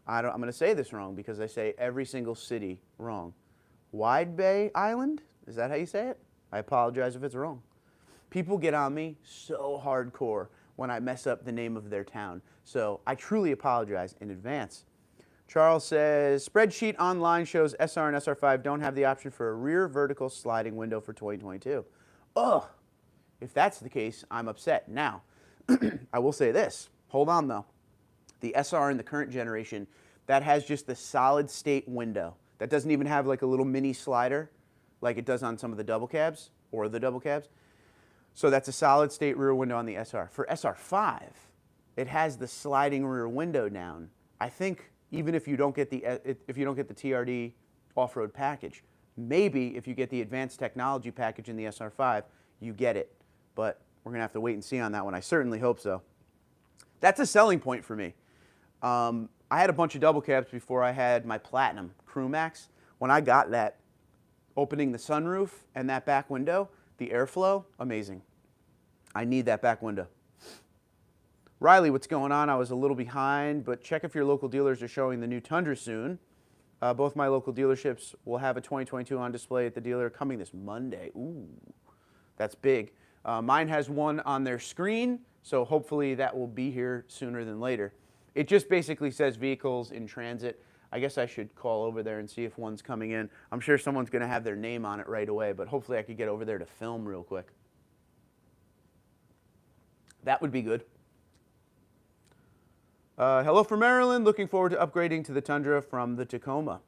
going to say this wrong because I say every single city wrong. Wide Bay Island? Is that how you say it? I apologize if it's wrong. People get on me so hardcore when I mess up the name of their town, so I truly apologize in advance. Charles says, spreadsheet online shows SR and SR5 don't have the option for a rear vertical sliding window for 2022. Ugh, if that's the case, I'm upset. Now, I will say this. Hold on, though. The SR in the current generation, that has just the solid state window. That doesn't even have like a little mini slider like it does on some of the double cabs or the double cabs. So that's a solid state rear window on the SR. For SR5, it has the sliding rear window down. I think even if you don't get the TRD off-road package, maybe if you get the advanced technology package in the SR5, you get it. But we're going to have to wait and see on that one. I certainly hope so. That's a selling point for me. I had a bunch of double cabs before I had my Platinum Crew Max. When I got that, opening the sunroof and that back window, the airflow, amazing. I need that back window. Riley, what's going on? I was a little behind, but check if your local dealers are showing the new Tundra soon. Both my local dealerships will have a 2022 on display at the dealer coming this Monday. Ooh, that's big. Mine has one on their screen, so hopefully that will be here sooner than later. It just basically says vehicles in transit. I guess I should call over there and see if one's coming in. I'm sure someone's going to have their name on it right away, but hopefully I could get over there to film real quick. That would be good. Hello from Maryland. Looking forward to upgrading to the Tundra from the Tacoma.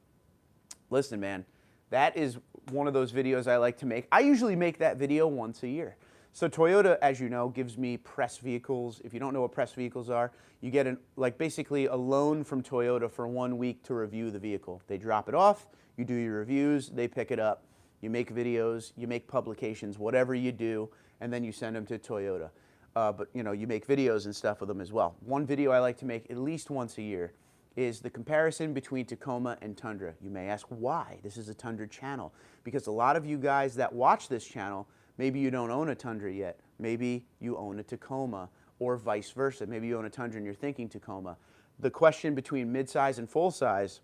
Listen, man, that is one of those videos I like to make. I usually make that video once a year. So Toyota, as you know, gives me press vehicles. If you don't know what press vehicles are, you get basically a loan from Toyota for 1 week to review the vehicle. They drop it off, you do your reviews, they pick it up, you make videos, you make publications, whatever you do, and then you send them to Toyota. But you know, you make videos and stuff with them as well. One video I like to make at least once a year is the comparison between Tacoma and Tundra. You may ask why. This is a Tundra channel. Because a lot of you guys that watch this channel, maybe you don't own a Tundra yet. Maybe you own a Tacoma, or vice versa. Maybe you own a Tundra and you're thinking Tacoma. The question between midsize and full size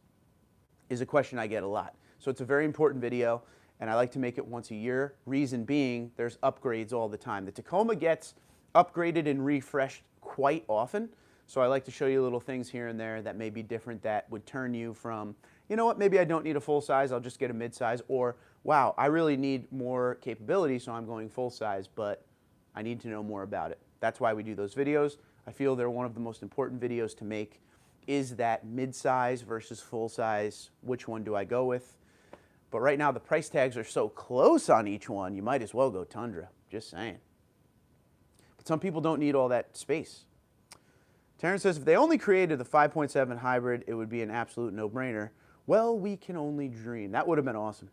is a question I get a lot. So it's a very important video, and I like to make it once a year. Reason being, there's upgrades all the time. The Tacoma gets upgraded and refreshed quite often, so I like to show you little things here and there that may be different that would turn you from, you know what, maybe I don't need a full size, I'll just get a mid-size, or wow, I really need more capability, so I'm going full size, but I need to know more about it. That's why we do those videos. I feel they're one of the most important videos to make. Is that mid-size versus full size? Which one do I go with? But right now the price tags are so close on each one, you might as well go Tundra, just saying. some people don't need all that space. Terrence says, if they only created the 5.7 hybrid, it would be an absolute no-brainer. Well, we can only dream. That would have been awesome.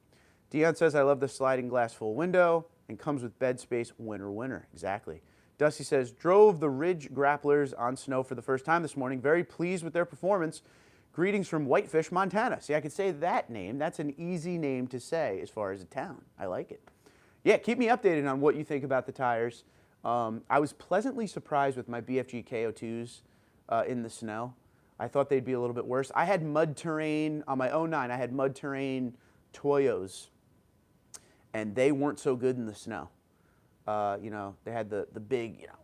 Dion says, I love the sliding glass full window and comes with bed space. Winner, winner. Exactly. Dusty says, drove the Ridge Grapplers on snow for the first time this morning. Very pleased with their performance. Greetings from Whitefish, Montana. See, I could say that name. That's an easy name to say as far as a town. I like it. Yeah, keep me updated on what you think about the tires. I was pleasantly surprised with my BFG KO2s in the snow. I thought they'd be a little bit worse. I had mud terrain on my 09. I had mud terrain Toyos, and they weren't so good in the snow. You know, they had the big, you know,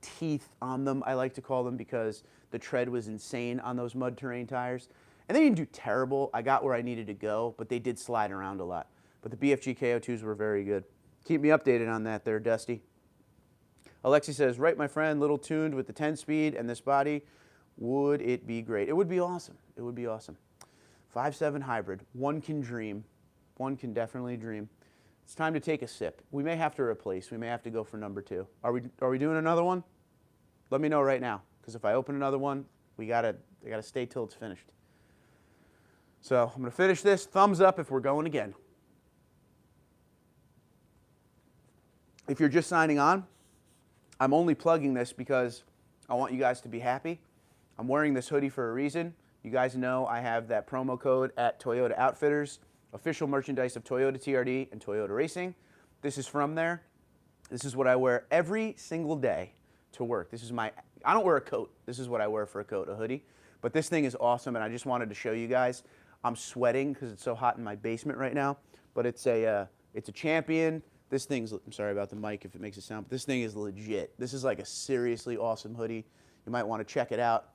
teeth on them, I like to call them, because the tread was insane on those mud terrain tires. And they didn't do terrible. I got where I needed to go, but they did slide around a lot. But the BFG KO2s were very good. Keep me updated on that there, Dusty. Alexi says, right, my friend, little tuned with the 10-speed and this body, would it be great? It would be awesome. It would be awesome. 5.7 hybrid. One can dream. One can definitely dream. It's time to take a sip. We may have to replace. We may have to go for number 2. Are we doing another one? Let me know right now, because if I open another one, I gotta stay till it's finished. So I'm gonna finish this. Thumbs up if we're going again. If you're just signing on, I'm only plugging this because I want you guys to be happy. I'm wearing this hoodie for a reason. You guys know I have that promo code at Toyota Outfitters, official merchandise of Toyota TRD and Toyota Racing. This is from there. This is what I wear every single day to work. This is I don't wear a coat. This is what I wear for a coat, a hoodie. But this thing is awesome, and I just wanted to show you guys. I'm sweating because it's so hot in my basement right now, but it's a Champion. This thing's, I'm sorry about the mic if it makes it sound, but this thing is legit. This is like a seriously awesome hoodie. You might want to check it out.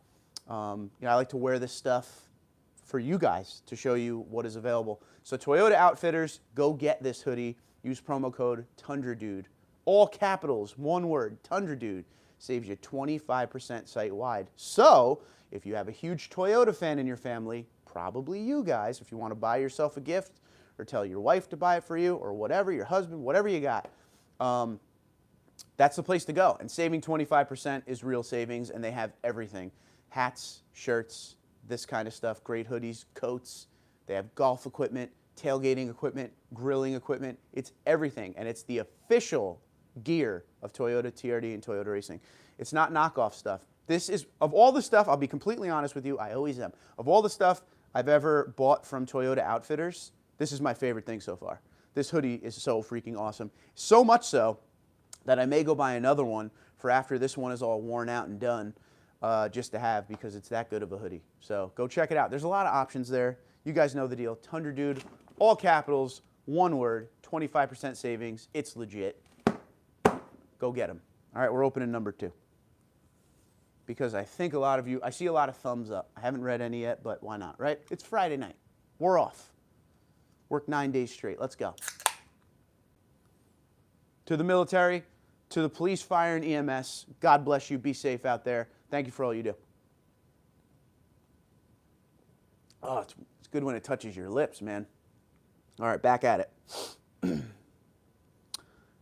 You know, I like to wear this stuff for you guys to show you what is available. So Toyota Outfitters, go get this hoodie. Use promo code TundraDude. All capitals, one word, TundraDude. Saves you 25% site-wide. So if you have a huge Toyota fan in your family, probably you guys, if you want to buy yourself a gift or tell your wife to buy it for you or whatever, your husband, whatever you got, that's the place to go. And saving 25% is real savings, and they have everything. Hats, shirts, this kind of stuff, great hoodies, coats. They have golf equipment, tailgating equipment, grilling equipment. It's everything, and it's the official gear of Toyota TRD and Toyota Racing. It's not knockoff stuff. This is, of all the stuff, I'll be completely honest with you, I always am. Of all the stuff I've ever bought from Toyota Outfitters, this is my favorite thing so far. This hoodie is so freaking awesome. So much so that I may go buy another one for after this one is all worn out and done, just to have, because it's that good of a hoodie. So go check it out. There's a lot of options there. You guys know the deal. TundraDude, all capitals, one word, 25% savings. It's legit. Go get them. All right, we're opening number 2. Because I think a lot of you, I see a lot of thumbs up. I haven't read any yet, but why not, right? It's Friday night. We're off. Work 9 days straight. Let's go. To the military, to the police, fire, and EMS, God bless you. Be safe out there. Thank you for all you do. Oh, it's good when it touches your lips, man. All right, back at it.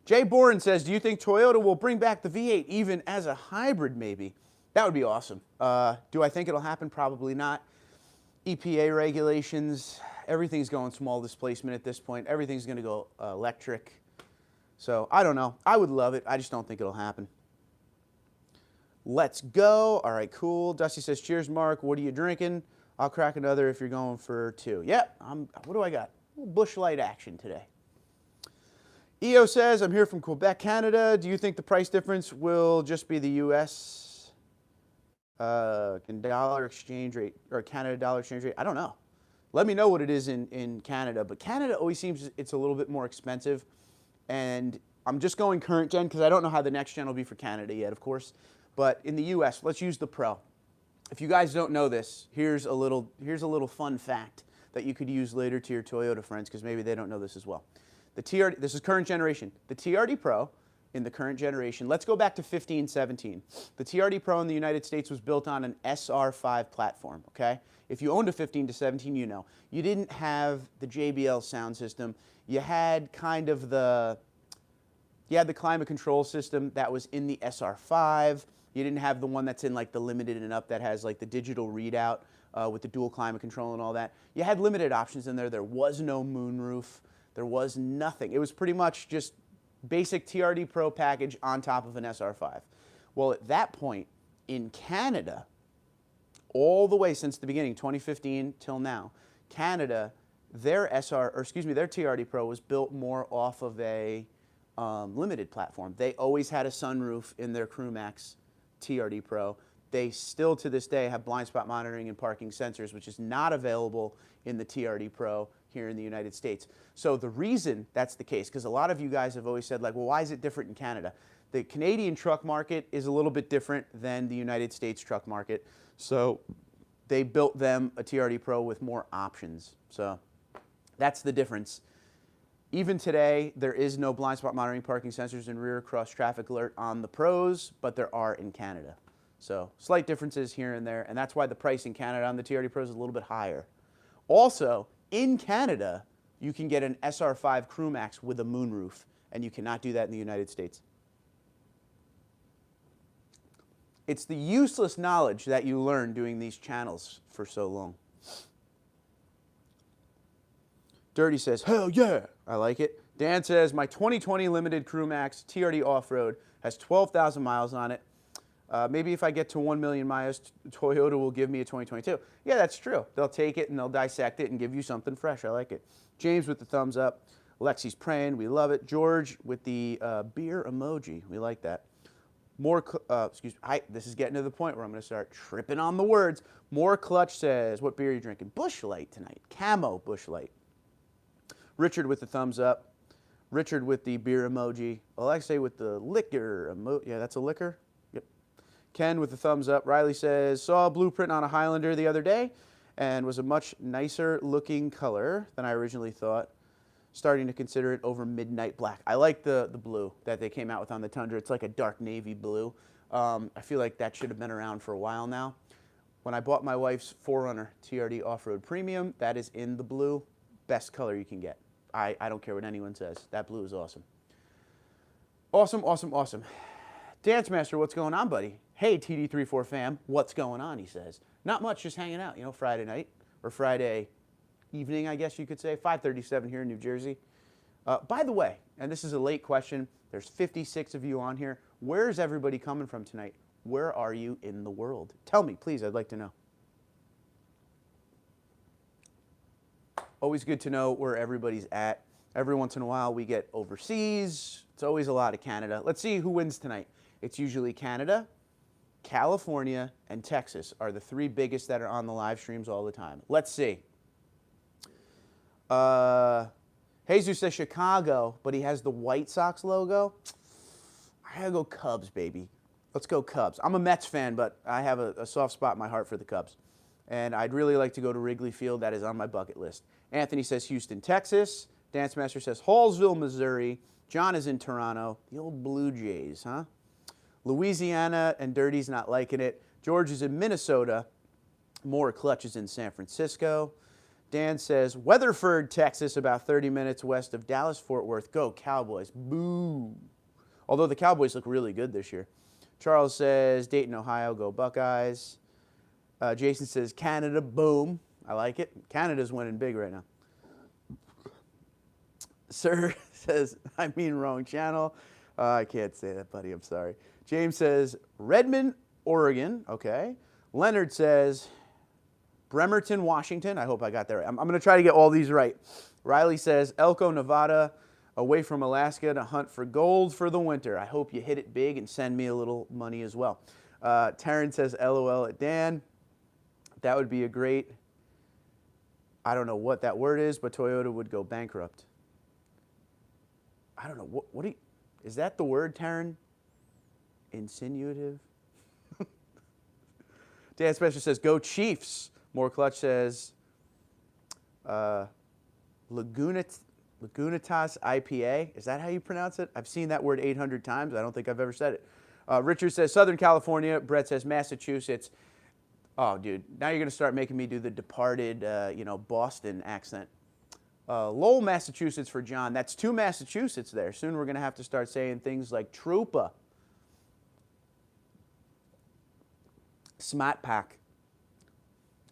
Jay Boren says, do you think Toyota will bring back the V8 even as a hybrid maybe? That would be awesome. Do I think it'll happen? Probably not. EPA regulations, everything's going small displacement at this point. Everything's going to go electric. So I don't know. I would love it. I just don't think it'll happen. Let's go. All right, cool. Dusty says, cheers, Mark. What are you drinking? I'll crack another if you're going for 2. Yep. What do I got? A little Busch Light action today. EO says, I'm here from Quebec, Canada. Do you think the price difference will just be the U.S. dollar exchange rate or Canada dollar exchange rate? I don't know. Let me know what it is in Canada. But Canada always seems it's a little bit more expensive. And I'm just going current gen because I don't know how the next gen will be for Canada yet, of course. But in the U.S., let's use the Pro. If you guys don't know this, here's a little fun fact that you could use later to your Toyota friends because maybe they don't know this as well. The TRD, this is current generation. The TRD Pro in the current generation, let's go back to 15, 17. The TRD Pro in the United States was built on an SR5 platform, okay? If you owned a 15 to 17, you know. You didn't have the JBL sound system. You had kind of the You had the climate control system that was in the SR5. You didn't have the one that's in like the limited and up that has like the digital readout with the dual climate control and all that. You had limited options in there. There was no moonroof. There was nothing. It was pretty much just basic TRD Pro package on top of an SR5. Well, at that point in Canada, all the way since the beginning, 2015 till now, Canada, their TRD Pro was built more off of a limited platform. They always had a sunroof in their CrewMax TRD Pro. They still to this day have blind spot monitoring and parking sensors, which is not available in the TRD Pro here in the United States. So the reason that's the case, because a lot of you guys have always said like, well, why is it different in Canada? The Canadian truck market is a little bit different than the United States truck market. So they built them a TRD Pro with more options. So that's the difference. Even today, there is no blind spot monitoring, parking sensors, and rear cross traffic alert on the Pros, but there are in Canada. So slight differences here and there, and that's why the price in Canada on the TRD Pros is a little bit higher. Also, in Canada, you can get an SR5 CrewMax with a moonroof, and you cannot do that in the United States. It's the useless knowledge that you learn doing these channels for so long. Dirty says, hell yeah, I like it. Dan says, my 2020 Limited CrewMax TRD Off-Road has 12,000 miles on it. Maybe if I get to 1 million miles, Toyota will give me a 2022. Yeah, that's true. They'll take it and they'll dissect it and give you something fresh. I like it. James with the thumbs up. Lexi's praying. We love it. George with the beer emoji. We like that. This is getting to the point where I'm going to start tripping on the words. More Clutch says, what beer are you drinking? Busch Light tonight. Camo Busch Light. Richard with the thumbs up. Richard with the beer emoji. Alexei with the liquor emoji. Yeah, that's a liquor. Yep. Ken with the thumbs up. Riley says, saw a blueprint on a Highlander the other day and was a much nicer looking color than I originally thought. Starting to consider it over midnight black. I like the blue that they came out with on the Tundra. It's like a dark navy blue. I feel like that should have been around for a while now. When I bought my wife's 4Runner TRD Off-Road Premium, that is in the blue. Best color you can get. I don't care what anyone says. That blue is awesome. Awesome, awesome, awesome. Dance Master, what's going on, buddy? Hey, TD34 fam, what's going on, he says. Not much, just hanging out, you know, Friday night, or Friday evening, I guess you could say, 5:37 here in New Jersey. By the way, and this is a late question, there's 56 of you on here. Where is everybody coming from tonight? Where are you in the world? Tell me, please, I'd like to know. Always good to know where everybody's at. Every once in a while we get overseas. It's always a lot of Canada. Let's see who wins tonight. It's usually Canada, California, and Texas are the three biggest that are on the live streams all the time. Let's see. Jesus says Chicago, but he has the White Sox logo. I gotta go Cubs, baby. Let's go Cubs. I'm a Mets fan, but I have a soft spot in my heart for the Cubs. And I'd really like to go to Wrigley Field. That is on my bucket list. Anthony says Houston, Texas. Dance Master says Hallsville, Missouri. John is in Toronto. The old Blue Jays, huh? Louisiana, and Dirty's not liking it. George is in Minnesota. More Clutch is in San Francisco. Dan says Weatherford, Texas, about 30 minutes west of Dallas-Fort Worth. Go Cowboys. Boo. Although the Cowboys look really good this year. Charles says Dayton, Ohio. Go Buckeyes. Jason says Canada. Boom. I like it. Canada's winning big right now. Sir says, I mean wrong channel. I can't say that, buddy. I'm sorry. James says Redmond, Oregon. Okay. Leonard says Bremerton, Washington. I hope I got that right. I'm going to try to get all these right. Riley says Elko, Nevada, away from Alaska to hunt for gold for the winter. I hope you hit it big and send me a little money as well. Taryn says LOL at Dan. That would be a great, I don't know what that word is, but Toyota would go bankrupt. I don't know. Is that the word, Taryn? Insinuative? Dan Special says, go Chiefs. More Clutch says, Lagunitas IPA. Is that how you pronounce it? I've seen that word 800 times. I don't think I've ever said it. Richard says Southern California. Brett says Massachusetts. Oh, dude, now you're going to start making me do the Departed, Boston accent. Lowell, Massachusetts for John. That's 2 Massachusetts there. Soon we're going to have to start saying things like Troopa. Smart Pack.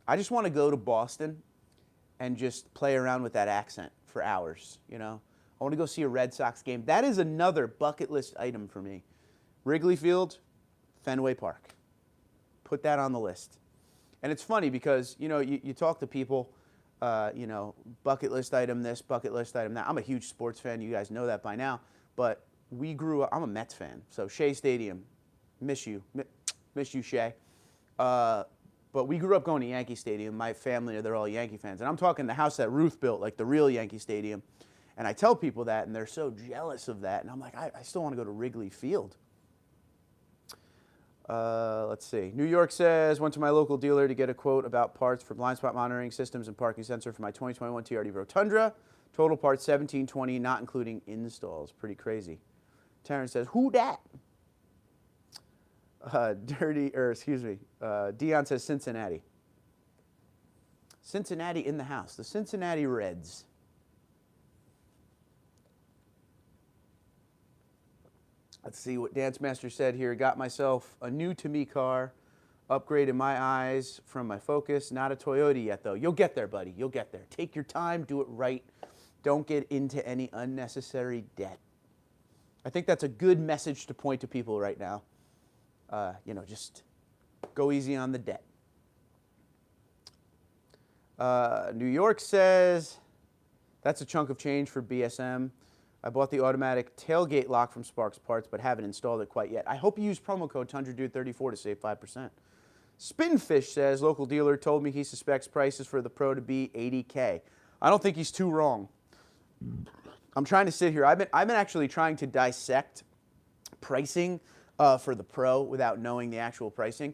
I just want to go to Boston and just play around with that accent for hours, you know. I want to go see a Red Sox game. That is another bucket list item for me. Wrigley Field, Fenway Park. Put that on the list. And it's funny because, you know, you talk to people, you know, bucket list item this, bucket list item that. I'm a huge sports fan. You guys know that by now. But we grew up, I'm a Mets fan. So Shea Stadium, miss you. Miss you, Shea. But we grew up going to Yankee Stadium. My family, they're all Yankee fans. And I'm talking the house that Ruth built, like the real Yankee Stadium. And I tell people that, and they're so jealous of that. And I'm like, I still want to go to Wrigley Field. Let's see. New York says, went to my local dealer to get a quote about parts for blind spot monitoring systems and parking sensor for my 2021 TRD Pro Tundra. Total parts $1720, not including installs. Pretty crazy. Terrence says, who dat? Dion says Cincinnati. Cincinnati in the house. The Cincinnati Reds. Let's see what Dance Master said here. Got myself a new to me car. Upgraded my eyes from my Focus. Not a Toyota yet, though. You'll get there, buddy. You'll get there. Take your time. Do it right. Don't get into any unnecessary debt. I think that's a good message to point to people right now. You know, just go easy on the debt. New York says, that's a chunk of change for BSM. I bought the automatic tailgate lock from Sparks Parts, but haven't installed it quite yet. I hope you use promo code TundraDude34 to save 5%. Spinfish says, local dealer told me he suspects prices for the Pro to be $80K. I don't think he's too wrong. I'm trying to sit here. I've been actually trying to dissect pricing for the Pro without knowing the actual pricing.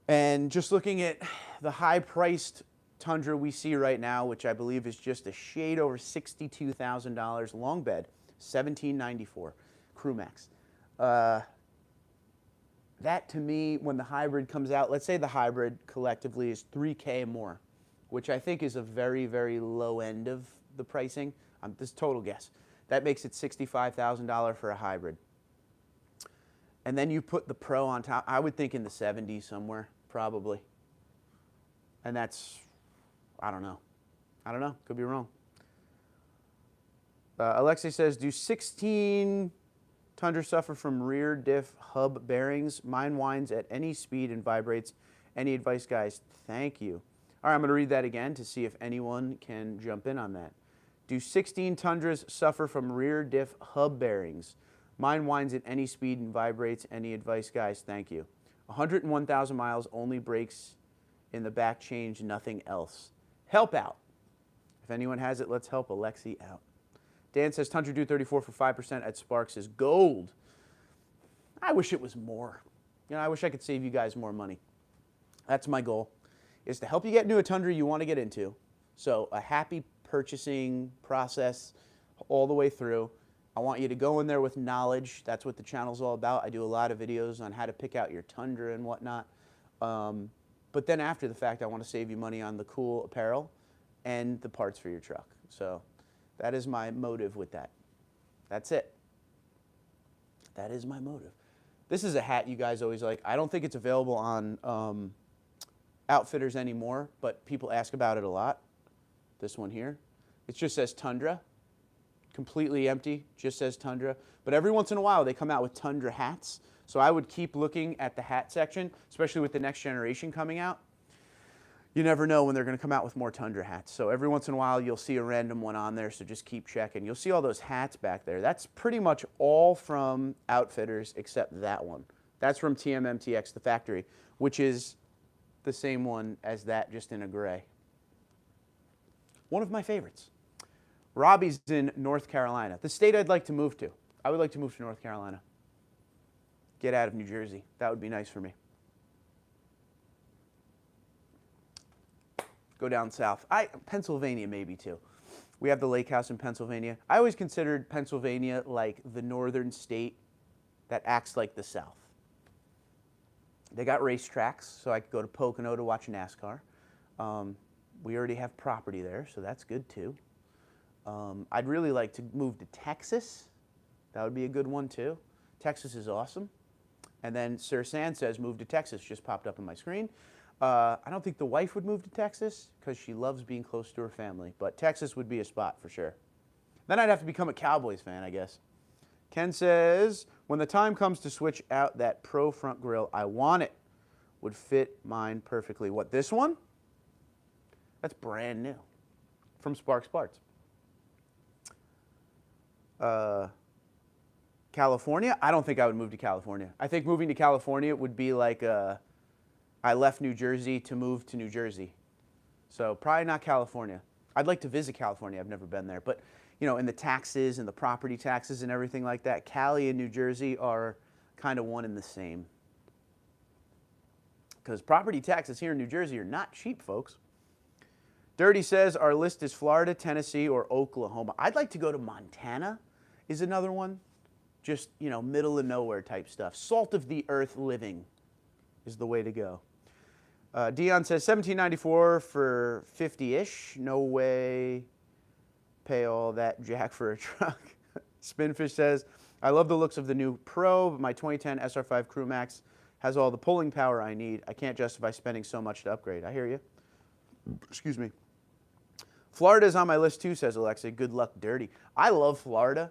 And just looking at the high-priced Tundra we see right now, which I believe is just a shade over $62,000, long bed, $1794, Crew Max. That to me, when the hybrid comes out, let's say the hybrid collectively is $3K more, which I think is a very, very low end of the pricing. This is total guess. That makes it $65,000 for a hybrid. And then you put the Pro on top, I would think in the 70s somewhere, probably. And that's, I don't know. I don't know. Could be wrong. Alexei says, do 16 Tundra suffer from rear diff hub bearings? Mine whines at any speed and vibrates. Any advice, guys? Thank you. All right, I'm going to read that again to see if anyone can jump in on that. Do 16 Tundras suffer from rear diff hub bearings? Mine whines at any speed and vibrates. Any advice, guys? Thank you. 101,000 miles, only brakes in the back change, nothing else. Help out. If anyone has it, let's help Alexi out. Dan says TundraDude34 for 5% at Sparks is gold. I wish it was more. You know, I wish I could save you guys more money. That's my goal, is to help you get into a Tundra you want to get into. So a happy purchasing process all the way through. I want you to go in there with knowledge. That's what the channel's all about. I do a lot of videos on how to pick out your Tundra and whatnot. But then after the fact, I want to save you money on the cool apparel and the parts for your truck. So that is my motive with that. That's it. That is my motive. This is a hat you guys always like. I don't think it's available on Outfitters anymore, but people ask about it a lot. This one here. It just says Tundra. Completely empty, just says Tundra. But every once in a while, they come out with Tundra hats. So I would keep looking at the hat section, especially with the next generation coming out. You never know when they're going to come out with more Tundra hats. So every once in a while, you'll see a random one on there, so just keep checking. You'll see all those hats back there. That's pretty much all from Outfitters except that one. That's from TMMTX, the factory, which is the same one as that, just in a gray. One of my favorites. Robbie's in North Carolina, the state I'd like to move to. I would like to move to North Carolina. Get out of New Jersey. That would be nice for me. Go down south. Pennsylvania maybe too. We have the lake house in Pennsylvania. I always considered Pennsylvania like the northern state that acts like the South. They got racetracks, so I could go to Pocono to watch NASCAR. We already have property there, so that's good too. I'd really like to move to Texas. That would be a good one too. Texas is awesome. And then Sir Sand says move to Texas, just popped up on my screen. I don't think the wife would move to Texas because she loves being close to her family, but Texas would be a spot for sure. Then I'd have to become a Cowboys fan, I guess. Ken says, when the time comes to switch out that Pro front grille, I want it. Would fit mine perfectly. What, this one? That's brand new from Sparks Parts. California? I don't think I would move to California. I think moving to California would be like I left New Jersey to move to New Jersey. So probably not California. I'd like to visit California. I've never been there. But, you know, in the taxes and the property taxes and everything like that, Cali and New Jersey are kind of one and the same. Because property taxes here in New Jersey are not cheap, folks. Dirty says our list is Florida, Tennessee, or Oklahoma. I'd like to go to Montana is another one. Just, you know, middle of nowhere type stuff. Salt of the earth living is the way to go. Dion says $17.94 for 50-ish. No way pay all that jack for a truck. Spinfish says, I love the looks of the new Pro, but my 2010 SR5 Crew Max has all the pulling power I need. I can't justify spending so much to upgrade. I hear you. Excuse me. Florida is on my list too, says Alexa. Good luck, Dirty. I love Florida.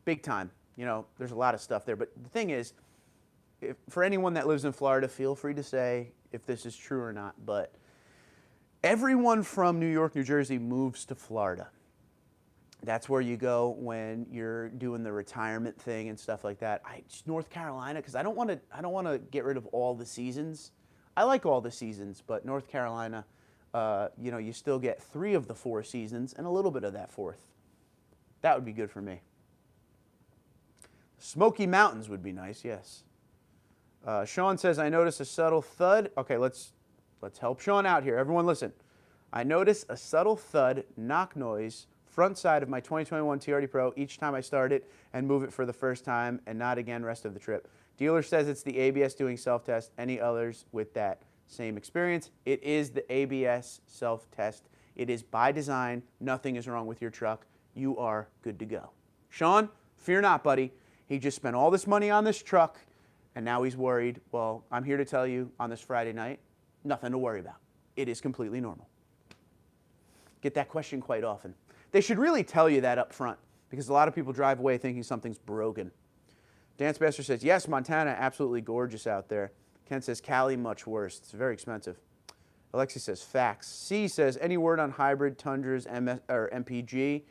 Big time. You know, there's a lot of stuff there. But the thing is, for anyone that lives in Florida, feel free to say if this is true or not. But everyone from New York, New Jersey moves to Florida. That's where you go when you're doing the retirement thing and stuff like that. North Carolina, because I don't want to get rid of all the seasons. I like all the seasons, but North Carolina, you know, you still get 3 of the 4 seasons and a little bit of that 4th. That would be good for me. Smoky Mountains would be nice, yes. Sean says, I notice a subtle thud. Okay, let's help Sean out here. Everyone listen. I notice a subtle thud, knock noise, front side of my 2021 TRD Pro each time I start it and move it for the first time and not again rest of the trip. Dealer says it's the ABS doing self-test. Any others with that same experience? It is the ABS self-test. It is by design. Nothing is wrong with your truck. You are good to go. Sean, fear not, buddy. He just spent all this money on this truck, and now he's worried. Well, I'm here to tell you on this Friday night, nothing to worry about. It is completely normal. Get that question quite often. They should really tell you that up front, because a lot of people drive away thinking something's broken. Dance Master says, yes, Montana, absolutely gorgeous out there. Ken says, Cali, much worse. It's very expensive. Alexi says, facts. C says, any word on hybrid Tundras or MPG?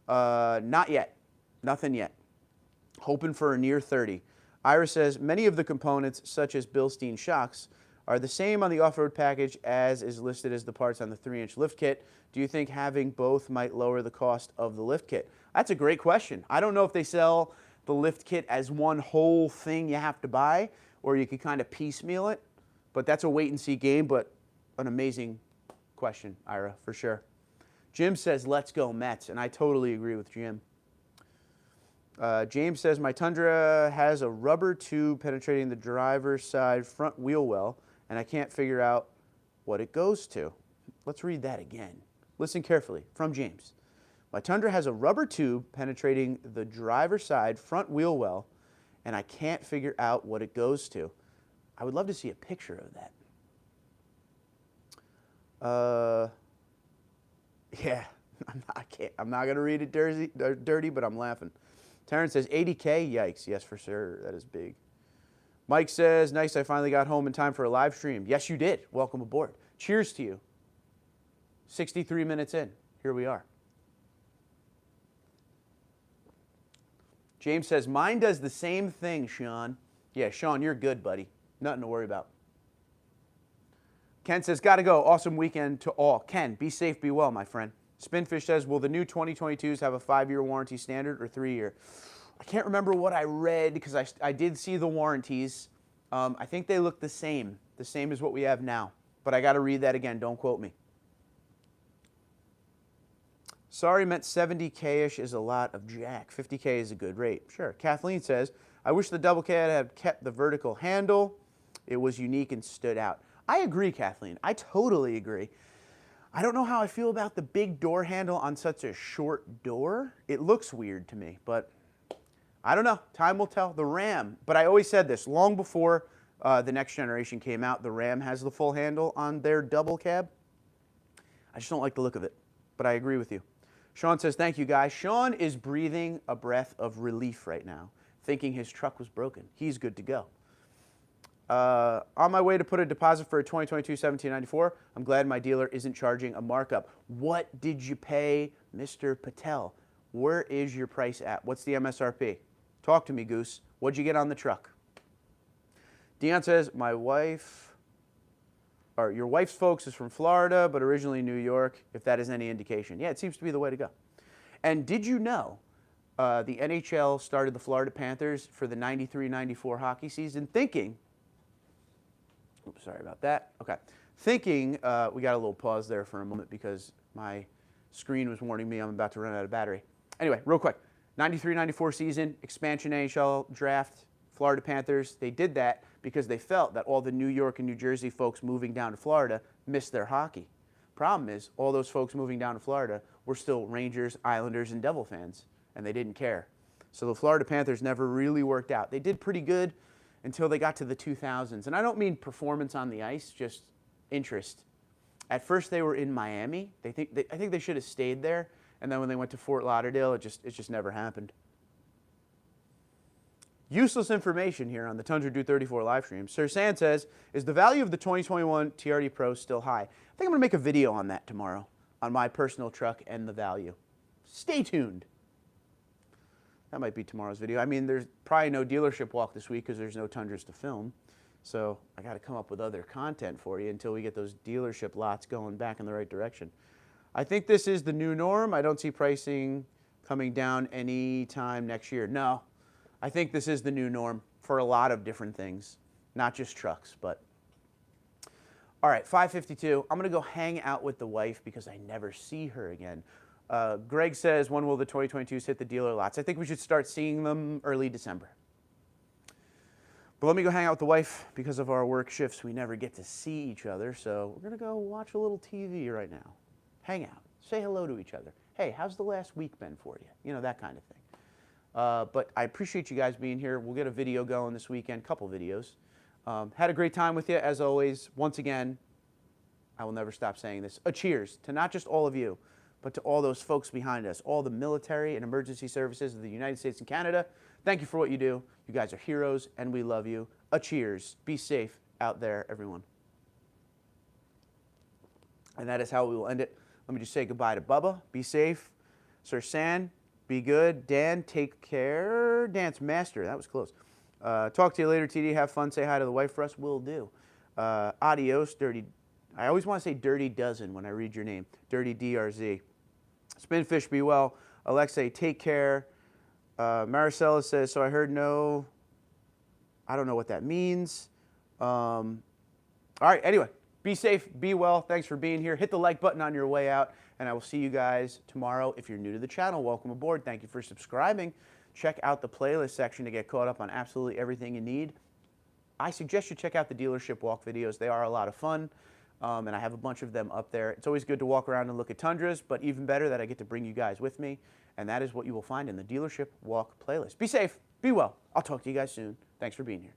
Not yet. Nothing yet. Hoping for a near 30. Ira says, many of the components, such as Bilstein shocks, are the same on the off-road package as is listed as the parts on the 3-inch lift kit. Do you think having both might lower the cost of the lift kit? That's a great question. I don't know if they sell the lift kit as one whole thing you have to buy, or you could kind of piecemeal it, but that's a wait-and-see game, but an amazing question, Ira, for sure. Jim says, let's go Mets, and I totally agree with Jim. James says, my Tundra has a rubber tube penetrating the driver's side front wheel well, and I can't figure out what it goes to. Let's read that again. Listen carefully, from James. My Tundra has a rubber tube penetrating the driver's side front wheel well, and I can't figure out what it goes to. I would love to see a picture of that. Yeah, I'm not going to read it dirty, but I'm laughing. Terrence says, 80K? Yikes. Yes, for sure. That is big. Mike says, nice, I finally got home in time for a live stream. Yes, you did. Welcome aboard. Cheers to you. 63 minutes in. Here we are. James says, mine does the same thing, Sean. Yeah, Sean, you're good, buddy. Nothing to worry about. Ken says, gotta go. Awesome weekend to all. Ken, be safe, be well, my friend. Spinfish says, will the new 2022s have a 5-year warranty standard or 3-year? I can't remember what I read because I did see the warranties. I think they look the same as what we have now. But I got to read that again. Don't quote me. Sorry meant 70K-ish is a lot of jack. 50K is a good rate. Sure. Kathleen says, I wish the double K had kept the vertical handle. It was unique and stood out. I agree, Kathleen. I totally agree. I don't know how I feel about the big door handle on such a short door. It looks weird to me, but I don't know. Time will tell. The Ram, but I always said this long before the next generation came out. The Ram has the full handle on their double cab. I just don't like the look of it, but I agree with you. Sean says, thank you, guys. Sean is breathing a breath of relief right now, thinking his truck was broken. He's good to go. On my way to put a deposit for a 2022 1794. I'm glad my dealer isn't charging a markup. What did you pay, Mr. Patel? Where is your price at? What's the MSRP? Talk to me, Goose. What'd you get on the truck? Dion says, your wife's folks is from Florida, but originally New York, if that is any indication. Yeah, it seems to be the way to go. And did you know the NHL started the Florida Panthers for the 93-94 hockey season thinking, oops, sorry about that. Okay. Thinking, we got a little pause there for a moment because my screen was warning me I'm about to run out of battery. Anyway, real quick. 93-94 season, expansion NHL draft, Florida Panthers. They did that because they felt that all the New York and New Jersey folks moving down to Florida missed their hockey. Problem is, all those folks moving down to Florida were still Rangers, Islanders, and Devil fans, and they didn't care. So the Florida Panthers never really worked out. They did pretty good until they got to the 2000s. And I don't mean performance on the ice, just interest. At first they were in Miami. I think they should have stayed there. And then when they went to Fort Lauderdale, it just never happened. Useless information here on the TundraDude34 live stream. Sir San says, is the value of the 2021 TRD Pro still high? I think I'm going to make a video on that tomorrow, on my personal truck and the value. Stay tuned. That might be tomorrow's video. I mean, there's probably no dealership walk this week because there's no Tundras to film. So I got to come up with other content for you until we get those dealership lots going back in the right direction. I think this is the new norm. I don't see pricing coming down anytime next year. No, I think this is the new norm for a lot of different things, not just trucks, but. All right, 5:52. I'm going to go hang out with the wife because I never see her again. Greg says, when will the 2022s hit the dealer lots? I think we should start seeing them early December. But let me go hang out with the wife. Because of our work shifts, we never get to see each other. So we're going to go watch a little TV right now. Hang out. Say hello to each other. Hey, how's the last week been for you? You know, that kind of thing. But I appreciate you guys being here. We'll get a video going this weekend, couple videos. Had a great time with you, as always. Once again, I will never stop saying this. A cheers to not just all of you, but to all those folks behind us, all the military and emergency services of the United States and Canada. Thank you for what you do. You guys are heroes, and we love you. A cheers. Be safe out there, everyone. And that is how we will end it. Let me just say goodbye to Bubba. Be safe. Sir San, be good. Dan, take care. Dance Master, that was close. Talk to you later, TD. Have fun. Say hi to the wife for us. Will do. Adios, Dirty. I always want to say Dirty Dozen when I read your name. Dirty DRZ. Spinfish, be well. Alexei, take care. Maricela says, so I heard no. I don't know what that means. All right, anyway, be safe, be well. Thanks for being here. Hit the like button on your way out, and I will see you guys tomorrow. If you're new to the channel, welcome aboard. Thank you for subscribing. Check out the playlist section to get caught up on absolutely everything you need. I suggest you check out the dealership walk videos. They are a lot of fun. And I have a bunch of them up there. It's always good to walk around and look at Tundras, but even better that I get to bring you guys with me. And that is what you will find in the Dealership Walk playlist. Be safe, be well. I'll talk to you guys soon. Thanks for being here.